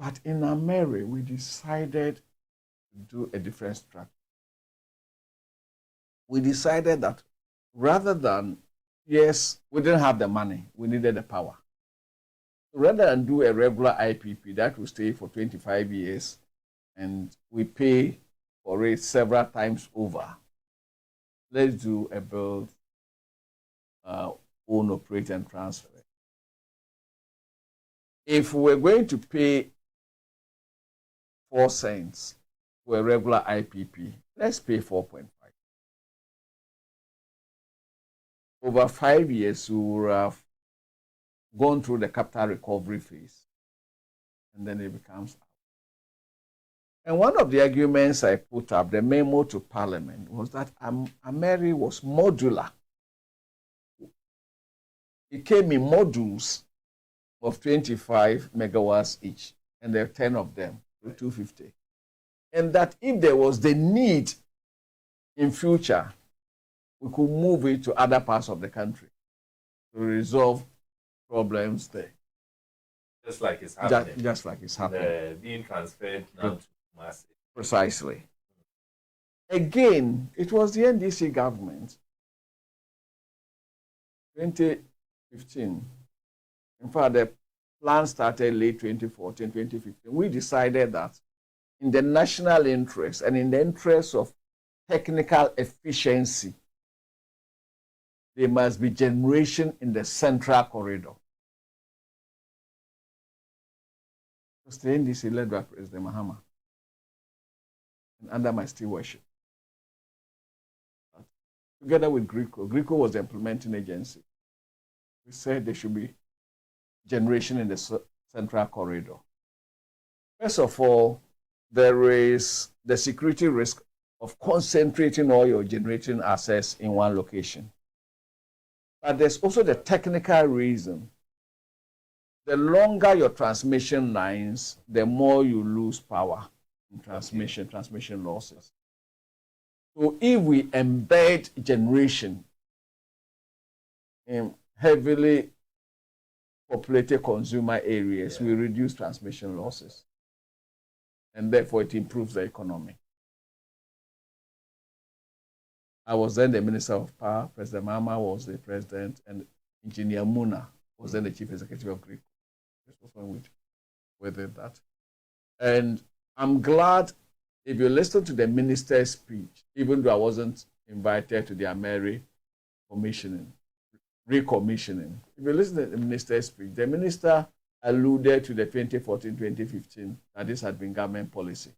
But in Ameri, we decided to do a different structure. We decided that rather than, yes, we didn't have the money, we needed the power. Rather than do a regular IPP that will stay for 25 years and we pay for it several times over, let's do a build, own, operate, and transfer. If we're going to pay 4 cents for a regular IPP, let's pay 4.5. Over 5 years, we will have gone through the capital recovery phase, and then it becomes. And one of the arguments I put up, the memo to Parliament, was that Ameri was modular. It came in modules of 25 megawatts each, and there are 10 of them, 250. And that if there was the need in future, we could move it to other parts of the country to resolve problems there. Just like it's happening. Just like it's happening. Being transferred now to Kumasi. Precisely. Again, it was the NDC government, 2015. In fact, the plan started late 2014, 2015. We decided that in the national interest and in the interest of technical efficiency, there must be generation in the central corridor. It was the NDC led by President Mahama and under my stewardship. Together with GRICO was the implementing agency. We said there should be generation in the central corridor. First of all, there is the security risk of concentrating all your generating assets in one location. But there's also the technical reason. The longer your transmission lines, the more you lose power in transmission losses. So if we embed generation in heavily populated consumer areas, we reduce transmission losses. And therefore, it improves the economy. I was then the Minister of Power. President Mahama was the President, and Engineer Muna was then the Chief Executive of GRICO. This was when we did that. And I'm glad if you listen to the minister's speech, even though I wasn't invited to the Ameri recommissioning. If you listen to the minister's speech, the minister alluded to the 2014-2015 that this had been government policy.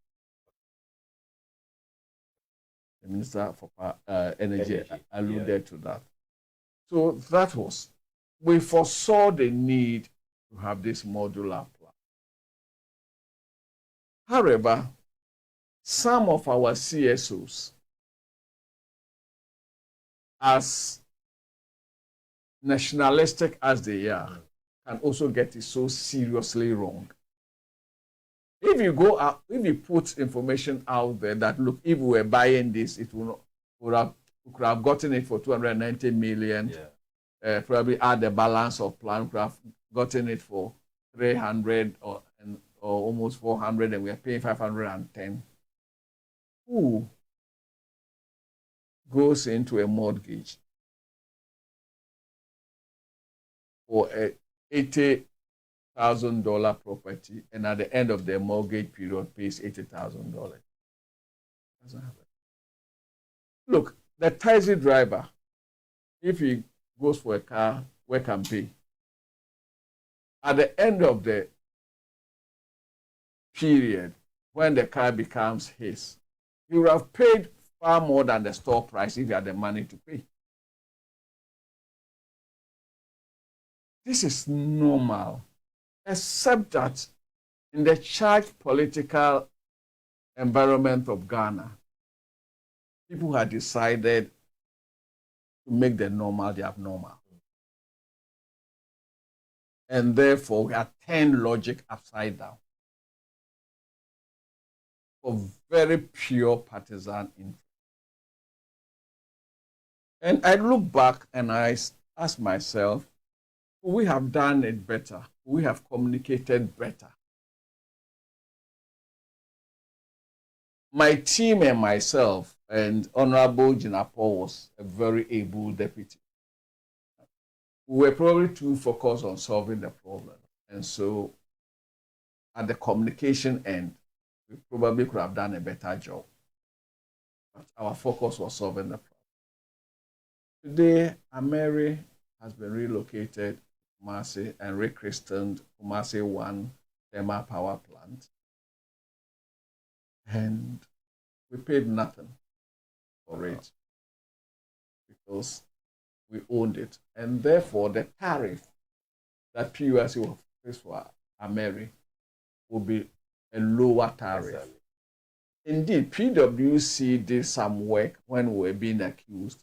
The Minister for Energy alluded to that. So that was, we foresaw the need to have this modular plan. However, some of our CSOs, as nationalistic as they are, can also get it so seriously wrong. If you go out, if you put information out there that, look, if we were buying this, it would not, we could have gotten it for 290 million. Yeah. Probably add the balance of plan, could have gotten it for 300 or almost 400, and we are paying 510. Who goes into a mortgage for a $80,000 property, and at the end of the mortgage period pays $80,000? Doesn't happen. Look, the taxi driver, if he goes for a car, where can pay? At the end of the period, when the car becomes his, he would have paid far more than the store price if he had the money to pay. This is normal, except that in the charged political environment of Ghana, people had decided to make the normal the abnormal. And therefore, we had turned logic upside down for very pure partisan interest. And I look back and I ask myself, we have done it better. We have communicated better. my team and myself and Honorable Jinapo was a very able deputy. We were probably too focused on solving the problem. And so at the communication end, we probably could have done a better job. But our focus was solving the problem. Today, Ameri has been relocated to Kumasi and rechristened Kumasi 1 thermal power plant. And we paid nothing for it because we owned it. And therefore, the tariff that PUSC will face for Ameri will be a lower tariff. Exactly. Indeed, PwC did some work when we were being accused.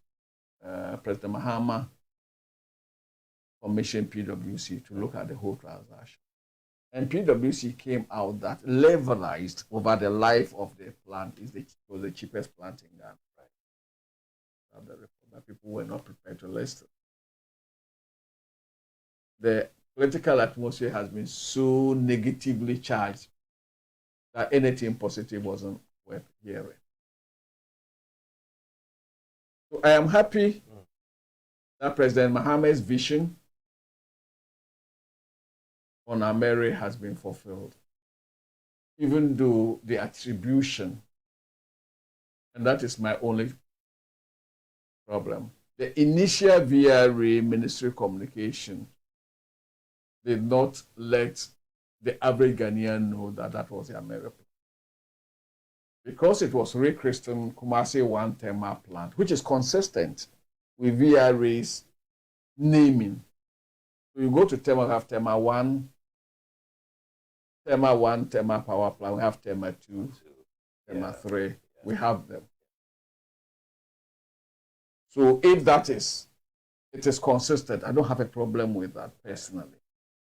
President Mahama commissioned PwC to look at the whole transaction. And PwC came out that levelized over the life of the plant was the cheapest plant in Ghana. Right. The report that people were not prepared to listen. The political atmosphere has been so negatively charged that anything positive wasn't worth hearing. So I am happy that President Mahama's vision on Ameri has been fulfilled, even though the attribution, and that is my only problem, the initial VRA ministry communication did not let the average Ghanaian know that that was the Ameri plant. Because it was rechristened Kumasi 1 thermal plant, which is consistent with VRA's naming. So you go to Tema, have Tema 1 thermal power plant, we have Tema 2, Tema 3, we have them. So if it is consistent, I don't have a problem with that personally.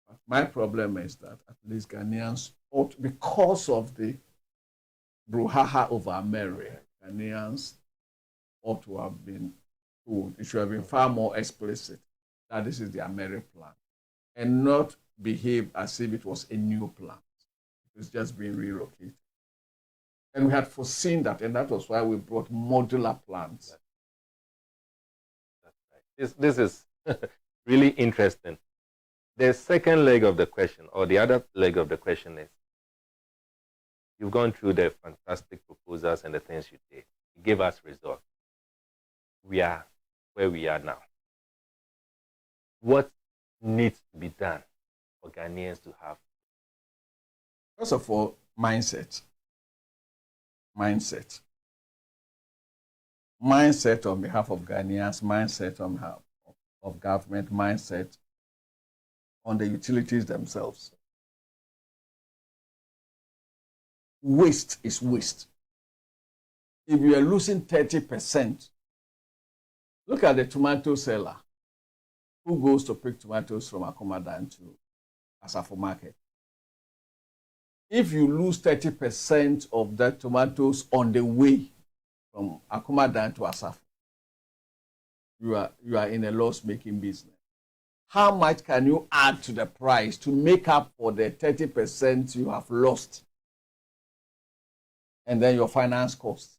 But my problem is that at least Ghanaians ought, because of the brouhaha over Ameri, Ghanaians ought to have been told. It should have been far more explicit that this is the Ameri plant and not behave as if it was a new plant. It's just being relocated. And we had foreseen that, and that was why we brought modular plants. That's right. This is really interesting. The second leg of the question, or the other leg of the question is, you've gone through the fantastic proposals and the things you did. You gave us results. We are where we are now. What needs to be done for Ghanaians to have? First of all, mindset. Mindset on behalf of Ghanaians, mindset on behalf of government, mindset on the utilities themselves. Waste is waste. If you are losing 30%, look at the tomato seller who goes to pick tomatoes from Akomadan to Asafo Market. If you lose 30% of the tomatoes on the way from Akomadan to Asafo, you are in a loss-making business. How much can you add to the price to make up for the 30% you have lost? And then your finance costs.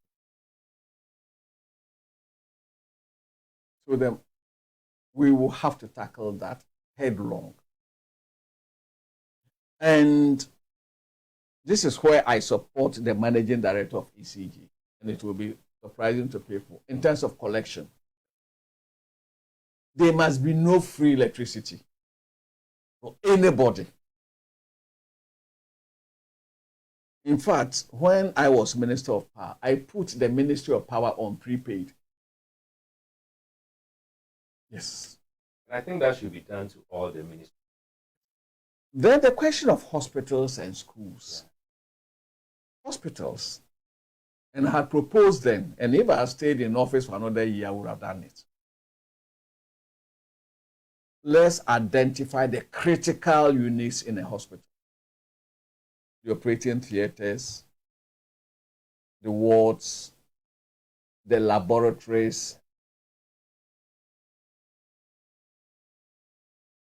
So then we will have to tackle that headlong. And this is where I support the managing director of ECG, and it will be surprising to people in terms of collection. There must be no free electricity for anybody. In fact, when I was Minister of Power, I put the Ministry of Power on prepaid. Yes. And I think that should be done to all the ministries. Then the question of hospitals and schools. Yeah. Hospitals. And I had proposed then, and if I had stayed in office for another year, I would have done it. Let's identify the critical units in a hospital. The operating theaters, the wards, the laboratories.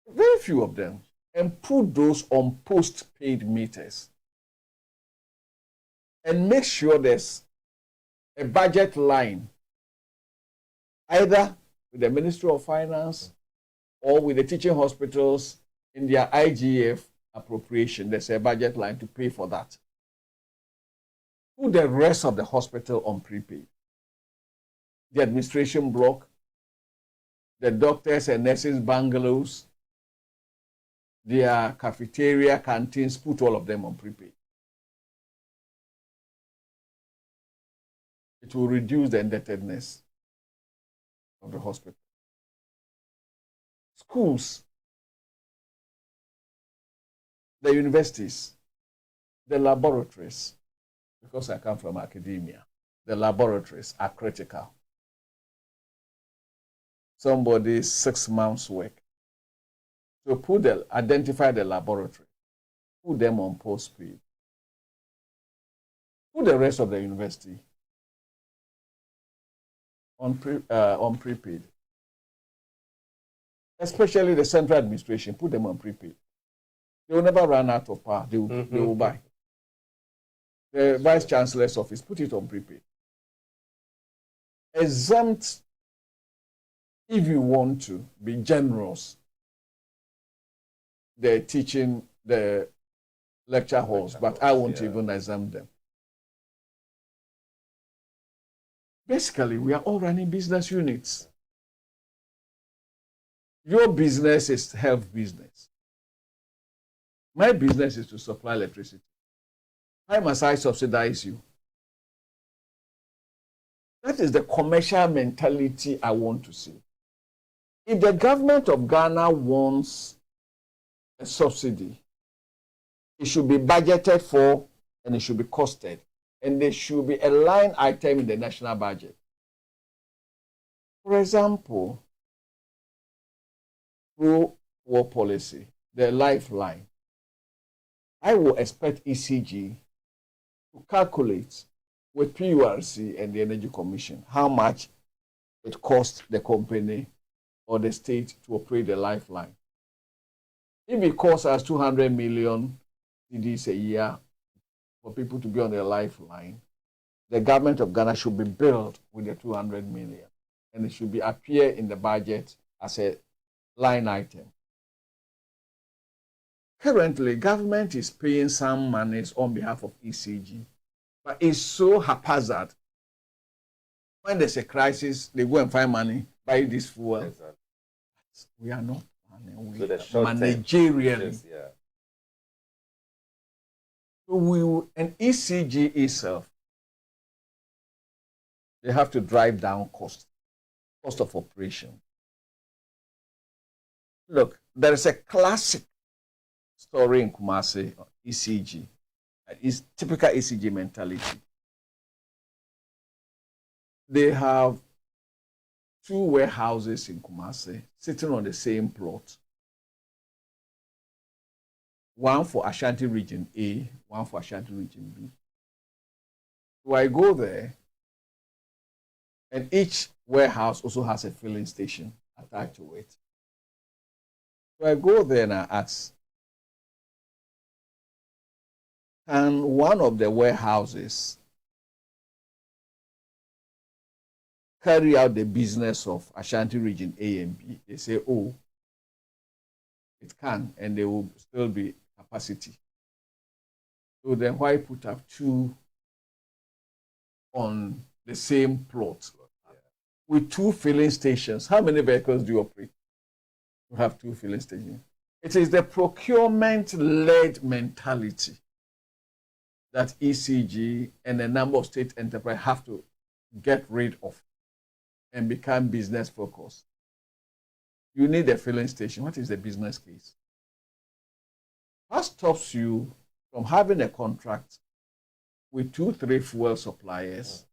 Very few of them. And put those on post-paid meters. and make sure there's a budget line, either with the Ministry of Finance or with the teaching hospitals in their IGF appropriation. There's a budget line to pay for that. Put the rest of the hospital on prepaid. The administration block, the doctors and nurses bungalows, their cafeteria, canteens, put all of them on prepaid. It will reduce the indebtedness of the hospital. Schools, the universities, the laboratories, because I come from academia, the laboratories are critical. Somebody's 6 months' work. So identify the laboratory, put them on postpaid. Put the rest of the university on prepaid. Especially the central administration, put them on prepaid. They will never run out of power. They will buy. The Vice Chancellor's office, put it on prepaid. Exempt, if you want to be generous, the teaching, the lecture halls, but I won't even exempt them. Basically, we are all running business units. Your business is health business. My business is to supply electricity. How must I subsidize you? That is the commercial mentality I want to see. If the government of Ghana wants a subsidy, it should be budgeted for and it should be costed. And there should be a line item in the national budget. For example, pro-war policy, the lifeline. I will expect ECG to calculate with PURC and the Energy Commission how much it costs the company or the state to operate the lifeline. If it costs us 200 million cedis a year for people to be on the lifeline, the government of Ghana should be billed with the 200 million, and it should appear in the budget as a line item. Currently, government is paying some monies on behalf of ECG, but it's so haphazard. When there's a crisis, they go and find money, buy this fuel. Exactly. We are not planning. We are managerially. So we will, and ECG itself, they have to drive down cost of operation. Look, there is a classic story in Kumasi, ECG. It's typical ECG mentality. They have 2 warehouses in Kumasi sitting on the same plot. One for Ashanti Region A, one for Ashanti Region B. So I go there, and each warehouse also has a filling station attached to it. So I go there and I ask, can one of the warehouses carry out the business of Ashanti Region A and B? They say, oh, it can, and there will still be capacity. So then why put up 2 on the same plot? With 2 filling stations, how many vehicles do you operate? You have 2 filling stations. It is the procurement-led mentality that ECG and a number of state enterprises have to get rid of and become business focused. You need a filling station. What is the business case? What stops you from having a contract with 2, 3 fuel suppliers,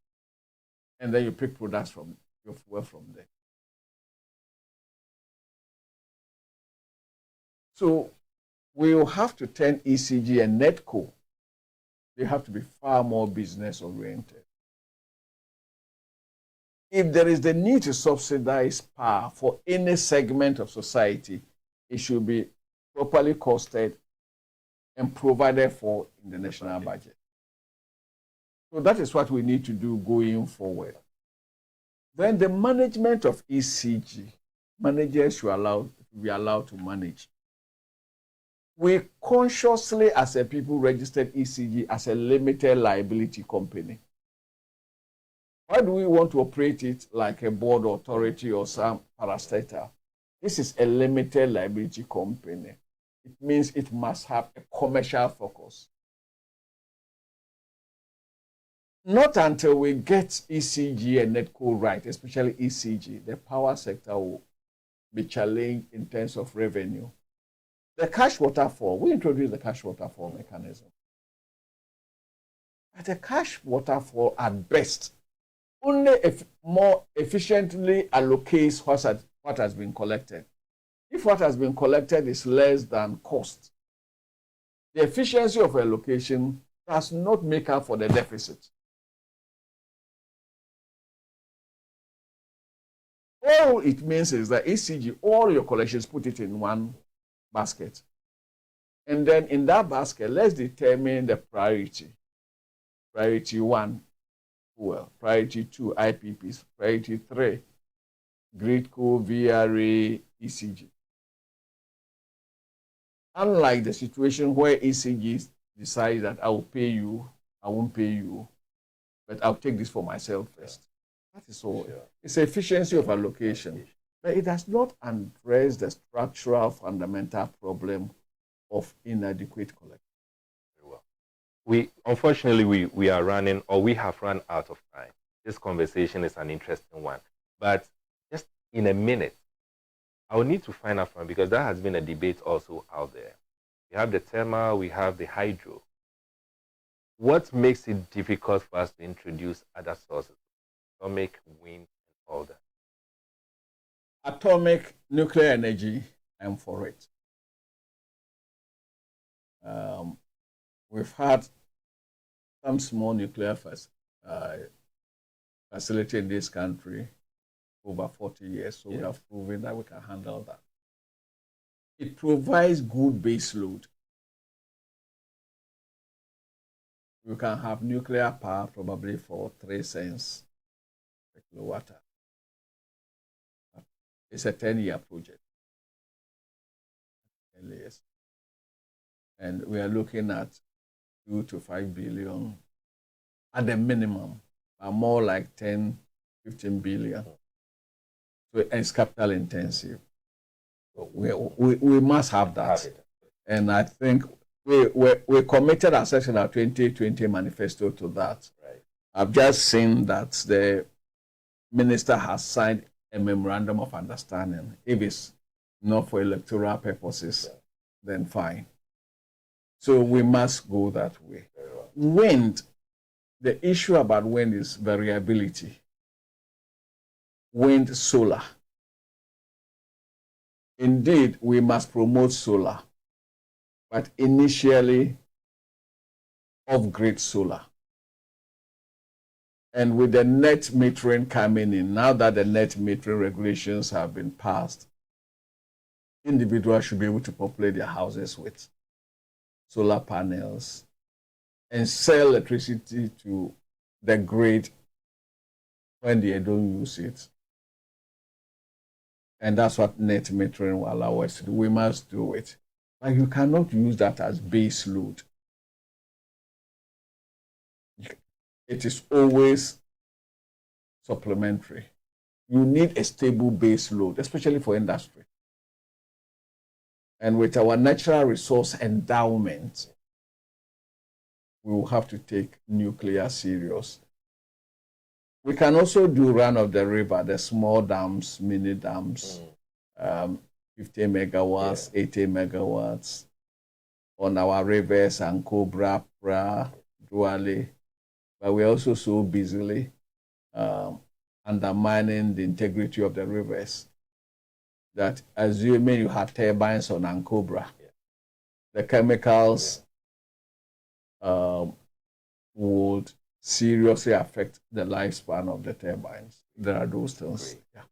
and then you pick products from your fuel from there? So we will have to turn ECG and NETCO. They have to be far more business oriented. If there is the need to subsidize power for any segment of society, it should be properly costed and provided for in the national budget. So that is what we need to do going forward. Then the management of ECG, managers should be allowed to manage. We consciously, as a people, registered ECG as a limited liability company. Why do we want to operate it like a board authority or some parastatal? This is a limited liability company. It means it must have a commercial focus. Not until we get ECG and NETCO right, especially ECG, the power sector will be challenged in terms of revenue. The cash waterfall, we introduced the cash waterfall mechanism. But the cash waterfall, at best, only if more efficiently allocates what has been collected. If what has been collected is less than cost, the efficiency of allocation does not make up for the deficit. All it means is that ECG, all your collections, put it in one basket. And then in that basket, let's determine the priority. Priority 1, fuel. Priority 2, IPPs. Priority 3, GridCo, VRA, ECG. Unlike the situation where ECG decides that I will pay you, I won't pay you, but I'll take this for myself first. That is all. Sure. It's efficiency of allocation. But it does not address the structural fundamental problem of inadequate collection. Unfortunately, we are running, or we have run out of time. This conversation is an interesting one. But just in a minute, I will need to find out from, because that has been a debate also out there. We have the thermal, we have the hydro. What makes it difficult for us to introduce other sources? Atomic, wind, and all that. Atomic, nuclear energy, I'm for it. We've had some small nuclear facility in this country over 40 years, so we have proven that we can handle that. It provides good base load. You can have nuclear power probably for 3 cents per kilowatt. It's a 10-year project. 10 years. And we are looking at 2 to 5 billion at the minimum, but more like 10, 15 billion. So it's capital intensive. So we must have that. And I think we committed our section of 2020 manifesto to that. Right. I've just seen that the minister has signed a memorandum of understanding. If it's not for electoral purposes, then fine. So we must go that way. Wind, the issue about wind is variability. Wind, solar. Indeed, we must promote solar, but initially off-grid solar. And with the net metering coming in, now that the net metering regulations have been passed, individuals should be able to populate their houses with solar panels and sell electricity to the grid when they don't use it. And that's what net metering will allow us to do. We must do it. But you cannot use that as base load. It is always supplementary. You need a stable base load, especially for industry. And with our natural resource endowment, we will have to take nuclear serious. We can also do run of the river, the small dams, mini dams, 50 megawatts, 80 megawatts on our rivers and Cobra, Pra, Duale. But we're also so busily undermining the integrity of the rivers that, assuming you have turbines on Ancobra, the chemicals would seriously affect the lifespan of the turbines. There are those things. Yeah.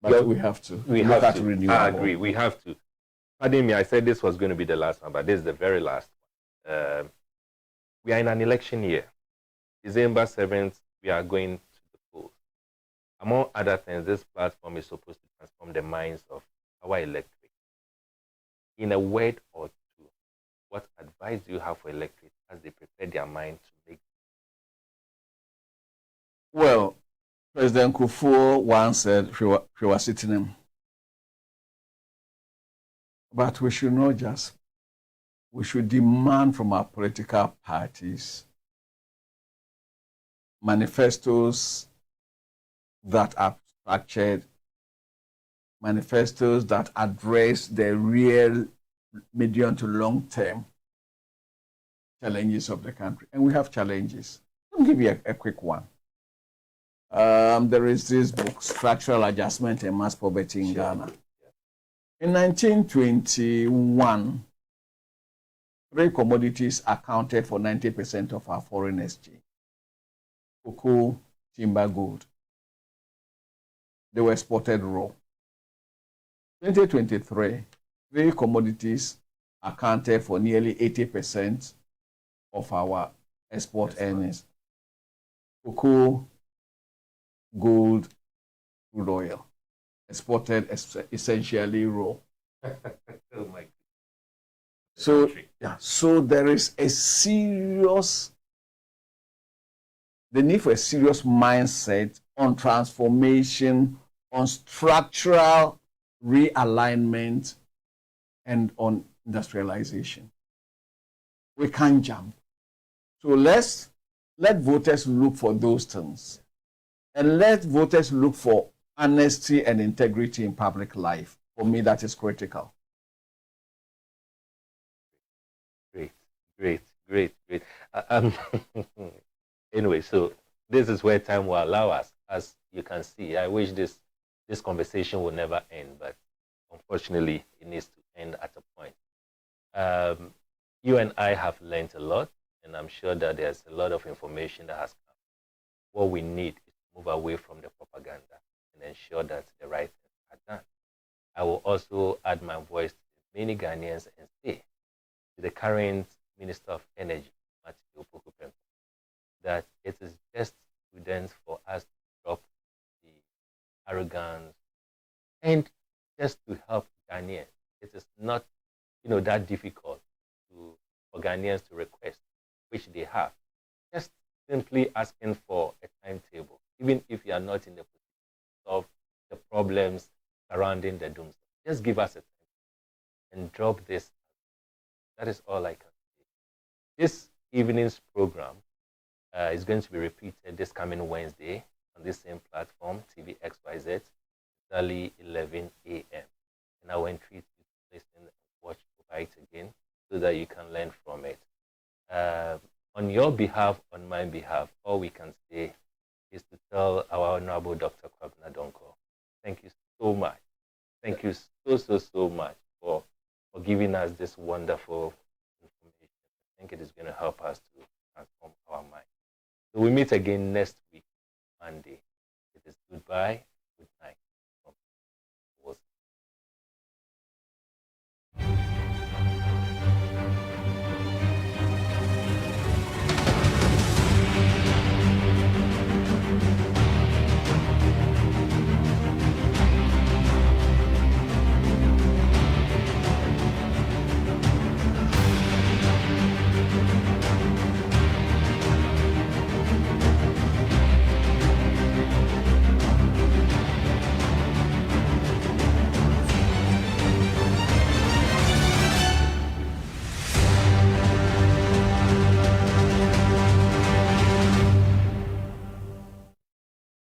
But we have to. We have to renew. I agree. We have to. Pardon me, I said this was going to be the last one, but this is the very last one. We are in an election year. December 7th, we are going to the polls. Among other things, this platform is supposed to transform the minds of our electorate. In a word or two, what advice do you have for electorate as they prepare their mind to make? Well, President Kufuor once said, she was sitting him. But we should not just, we should demand from our political parties manifestos that are structured, manifestos that address the real medium to long-term challenges of the country. And we have challenges. Let me give you a quick one. There is this book, Structural Adjustment and Mass Poverty in Ghana. In 1921, three commodities accounted for 90% of our foreign exchange: cocoa, timber, gold. They were exported raw. 2023, three commodities accounted for nearly 80% of our export earnings: cocoa, gold, crude oil, exported essentially raw. Oh my. So, yeah, so there is a serious, the need for a serious mindset on transformation, on structural realignment, and on industrialization. We can't jump. So let voters look for those things. And let voters look for honesty and integrity in public life. For me, that is critical. Great. Anyway, so this is where time will allow us. As you can see, I wish this conversation will never end, but unfortunately, it needs to end at a point. You and I have learned a lot, and I'm sure that there's a lot of information that has come. What we need is to move away from the propaganda and ensure that the right things are done. I will also add my voice to many Ghanaians and say to the current Minister of Energy, Matthew Pokupepo, that it is just prudent for us to drop the arrogance and just to help Ghanaians. It is not, that difficult for Ghanaians to request, which they have. Just simply asking for a timetable, even if you are not in the position to solve the problems surrounding the Dumsor. Just give us a time and drop this. That is all I can say. This evening's program is going to be repeated this coming Wednesday on this same platform, TV XYZ, early 11 a.m. And I will entreat you to listen and watch it again so that you can learn from it. On your behalf, on my behalf, all we can say is to tell our Honorable Dr. Kwabena Donkor, thank you so much. Thank you so much for giving us this wonderful information. I think it is going to help us to transform our mind. So we meet again next week, Monday. It is goodbye.